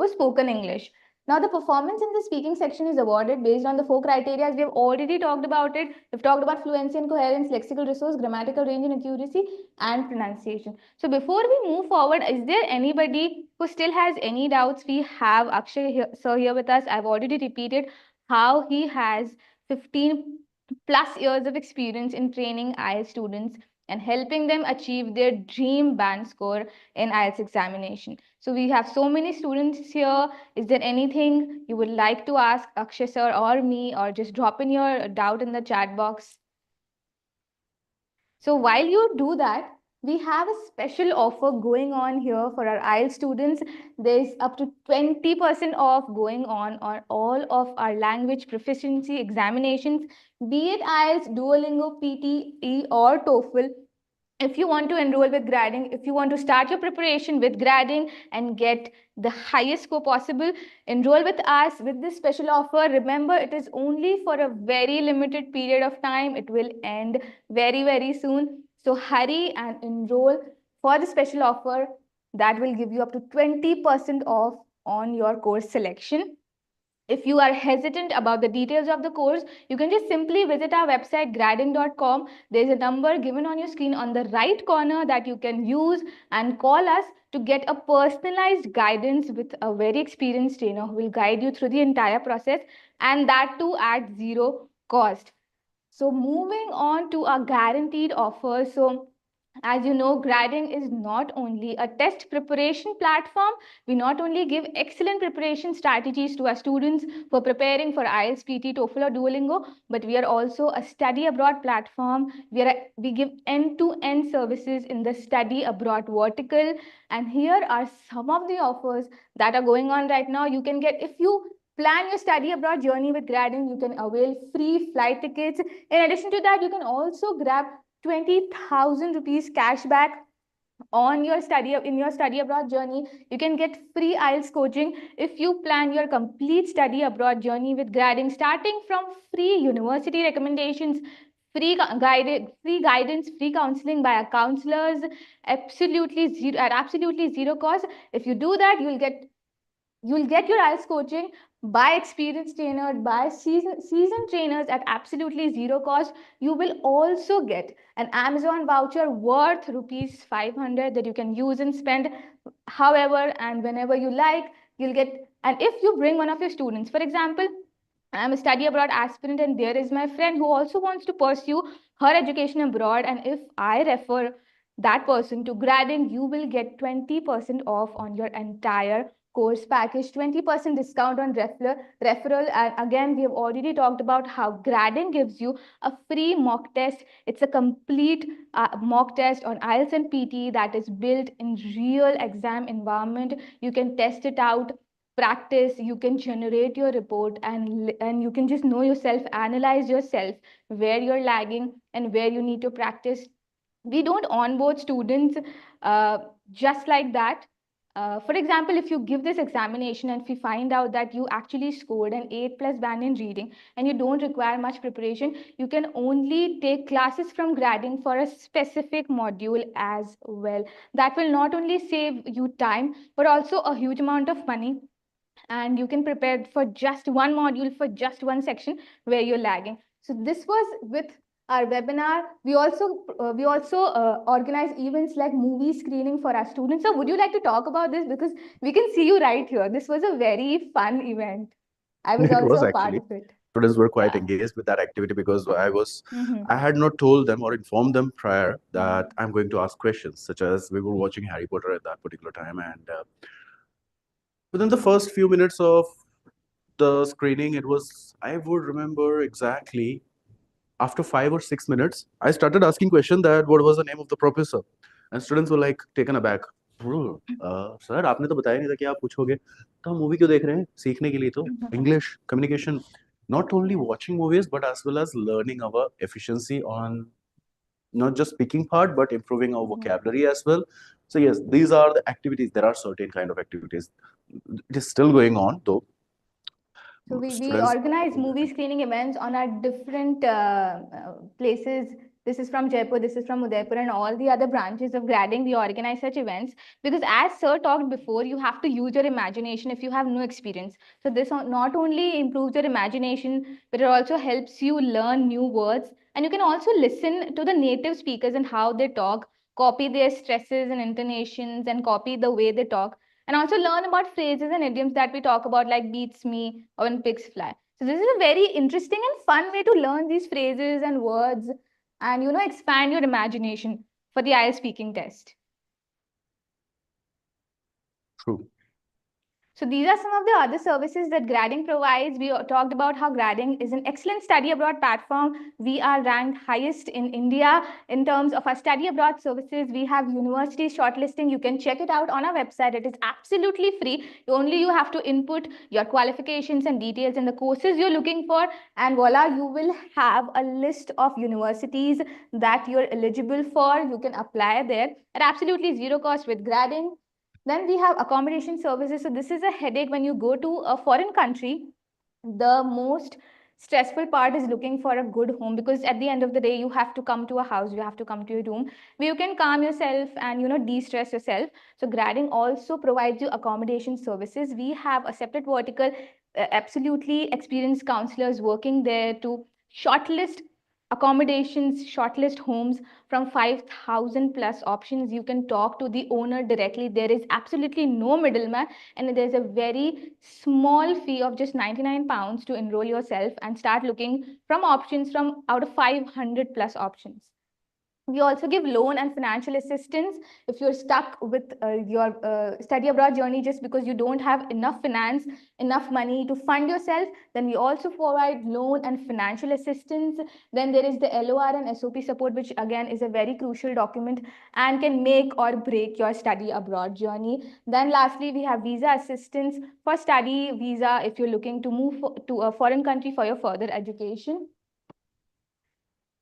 spoken English. Now, the performance in the speaking section is awarded based on the 4 criteria. We have already talked about it. We've talked about fluency and coherence, lexical resource, grammatical range and accuracy, and pronunciation. So, before we move forward, is there anybody who still has any doubts? We have Akshay sir here with us. I've already repeated how he has 15 plus years of experience in training IELTS students and helping them achieve their dream band score in IELTS examination. So we have so many students here. Is there anything you would like to ask Akshay sir or me, or just drop in your doubt in the chat box? So while you do that, we have a special offer going on here for our IELTS students. There's up to 20% off going on all of our language proficiency examinations, be it IELTS, Duolingo, PTE, or TOEFL. If you want to enroll with Gradding, if you want to start your preparation with Gradding and get the highest score possible, enroll with us with this special offer. Remember, it is only for a very limited period of time. It will end very, very soon. So hurry and enroll for the special offer that will give you up to 20% off on your course selection. If you are hesitant about the details of the course, you can just simply visit our website gradding.com. There's a number given on your screen on the right corner that you can use and call us to get a personalized guidance with a very experienced trainer who will guide you through the entire process, and that too at zero cost. So moving on to our guaranteed offer. So as you know, Gradding is not only a test preparation platform. We not only give excellent preparation strategies to our students for preparing for IELTS, PT, TOEFL or Duolingo, but we are also a study abroad platform. We give end-to-end services in the study abroad vertical. And here are some of the offers that are going on right now. You can get, if you plan your study abroad journey with Gradding, you can avail free flight tickets. In addition to that, you can also grab 20,000 rupees cashback on your study abroad journey. You can get free IELTS coaching if you plan your complete study abroad journey with Gradding, starting from free university recommendations, free guidance, free counseling by our counselors, absolutely zero cost. If you do that, you'll get your IELTS coaching by experienced trainers, by seasoned trainers at absolutely zero cost. You will also get an Amazon voucher worth rupees 500 that you can use and spend however and whenever you like. You'll get, and if you bring one of your students, for example, I'm a study abroad aspirant and there is my friend who also wants to pursue her education abroad, and if I refer that person to Gradding, you will get 20% off on your entire course package, 20% discount on referral. And again, we have already talked about how Gradding gives you a free mock test. It's a complete mock test on IELTS and PT that is built in real exam environment. You can test it out, practice, you can generate your report, and you can just know yourself, analyze yourself, where you're lagging and where you need to practice. We don't onboard students just like that. For example, if you give this examination and if you find out that you actually scored an 8 plus band in reading and you don't require much preparation, you can only take classes from Gradding for a specific module as well. That will not only save you time, but also a huge amount of money, and you can prepare for just one module, for just one section where you're lagging. So this was with our webinar. We also organize events like movie screening for our students. So would you like to talk about this, because we can see you right here? This was a very fun event. I was It was also a part actually. of it. students were quite Yeah. engaged with that activity because Mm-hmm. I had not told them or informed them prior that I'm going to ask questions, such as we were watching Harry Potter at that particular time, and within the first few minutes of the screening, it was, I would remember exactly, after 5 or 6 minutes, I started asking question that what was the name of the professor, and students were like taken aback. Bro, sir आपने तो बताया नहीं था कि आप पूछोगे, तो हम मूवी क्यों देख रहे हैं? सीखने के लिए तो English communication, not only watching movies but as well as learning our efficiency on not just speaking part but improving our vocabulary as well. So yes, these are the activities. There are certain kind of activities. It is still going on though. So we Students. organize movie screening events on our different places. This is from Jaipur, this is from Udaipur, and all the other branches of Gradding. We organize such events because, as Sir talked before, you have to use your imagination if you have no experience. So this not only improves your imagination, but it also helps you learn new words. And you can also listen to the native speakers and how they talk, copy their stresses and intonations, and copy the way they talk, and also learn about phrases and idioms that we talk about, like beats me or when pigs fly. So this is a very interesting and fun way to learn these phrases and words and expand your imagination for the IELTS speaking test. True. So these are some of the other services that Gradding provides. We talked about how Gradding is an excellent study abroad platform. We are ranked highest in India in terms of our study abroad services. We have university shortlisting. You can check it out on our website. It is absolutely free. Only you have to input your qualifications and details and the courses you're looking for, and voila, you will have a list of universities that you're eligible for. You can apply there at absolutely zero cost with Gradding. Then we have accommodation services. So this is a headache when you go to a foreign country. The most stressful part is looking for a good home, because at the end of the day you have to come to a house, you have to come to your room where you can calm yourself and de-stress yourself. So Gradding also provides you accommodation services. We have a separate vertical, absolutely experienced counselors working there to shortlist accommodations, shortlist homes from 5,000 plus options. You can talk to the owner directly. There is absolutely no middleman, and there's a very small fee of just 99 pounds to enroll yourself and start looking from options from out of 500 plus options. We also give loan and financial assistance if you're stuck with your study abroad journey just because you don't have enough finance, enough money to fund yourself. Then we also provide loan and financial assistance. Then there is the LOR and SOP support, which again is a very crucial document and can make or break your study abroad journey. Then lastly, we have visa assistance for study visa if you're looking to move to a foreign country for your further education.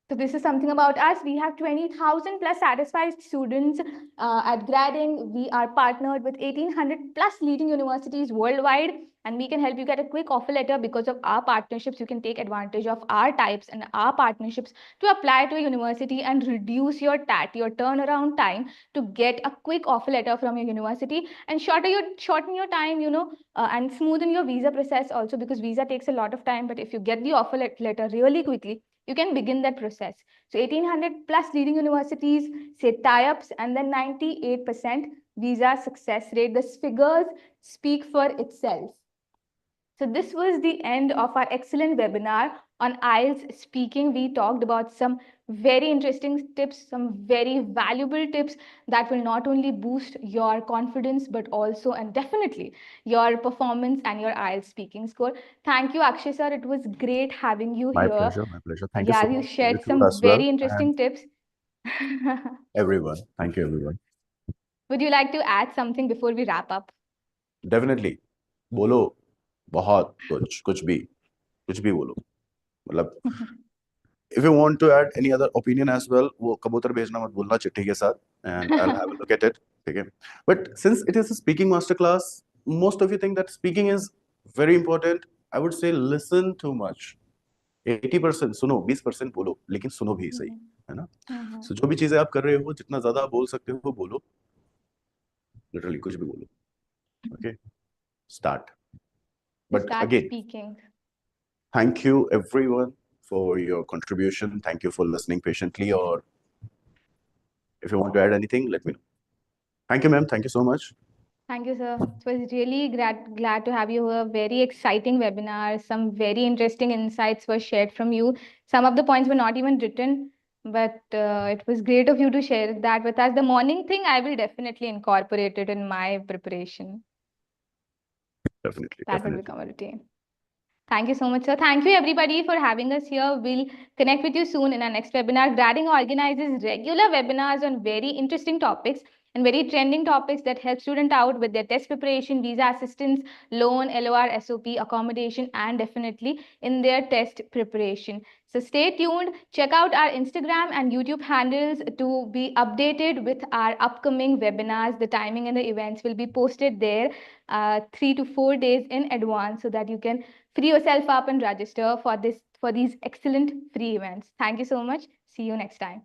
So this is something about us. We have 20,000 plus satisfied students at Gradding. We are partnered with 1,800 plus leading universities worldwide, and we can help you get a quick offer letter because of our partnerships. You can take advantage of our types and our partnerships to apply to a university and reduce your TAT, your turnaround time, to get a quick offer letter from your university, and shorten your time, and smoothen your visa process also, because visa takes a lot of time. But if you get the offer letter really quickly, you can begin that process. So 1,800 plus leading universities, say tie-ups, and then 98% visa success rate. The figures speak for itself. So this was the end of our excellent webinar on IELTS speaking. We talked about some very interesting tips, some very valuable tips that will not only boost your confidence, but also and definitely your performance and your IELTS speaking score. Thank you, Akshay sir. It was great having you My here. pleasure. My pleasure. Thank you Yeah, so you much, you shared too some as well, very and interesting tips. everyone. Thank you, everyone. Would you like to add something before we wrap up? Definitely. बोलो बहुत कुछ भी बोलो मतलब if you want to add any other opinion as well, वो कबूतर भेजना मत भूलना चिट्ठी के साथ, and I'll have a look at it. Okay. But since it is a speaking masterclass, most of you think that speaking is very important. I would say listen too much. 80% सुनो, 20% बोलो, लेकिन सुनो भी सही, है ना? So जो भी चीजें आप कर रहे हो, जितना ज्यादा आप बोल सकते हो बोलो, literally कुछ भी बोलो. Okay. Start. But Start again, speaking. thank you everyone for your contribution. Thank you for listening patiently. Or if you want to add anything, let me know. Thank you, ma'am. Thank you so much. Thank you, sir. It was really glad to have you here. Very exciting webinar. Some very interesting insights were shared from you. Some of the points were not even written, but it was great of you to share that with us. The morning thing, I will definitely incorporate it in my preparation. Definitely, That will definitely. become a routine. Thank you so much, sir. Thank you, everybody, for having us here. We'll connect with you soon in our next webinar. Gradding organizes regular webinars on very interesting topics and very trending topics that help students out with their test preparation, visa assistance, loan, LOR, SOP, accommodation, and definitely in their test preparation. So stay tuned. Check out our Instagram and YouTube handles to be updated with our upcoming webinars. The timing and the events will be posted there 3 to 4 days in advance so that you can free yourself up and register for these excellent free events. Thank you so much. See you next time.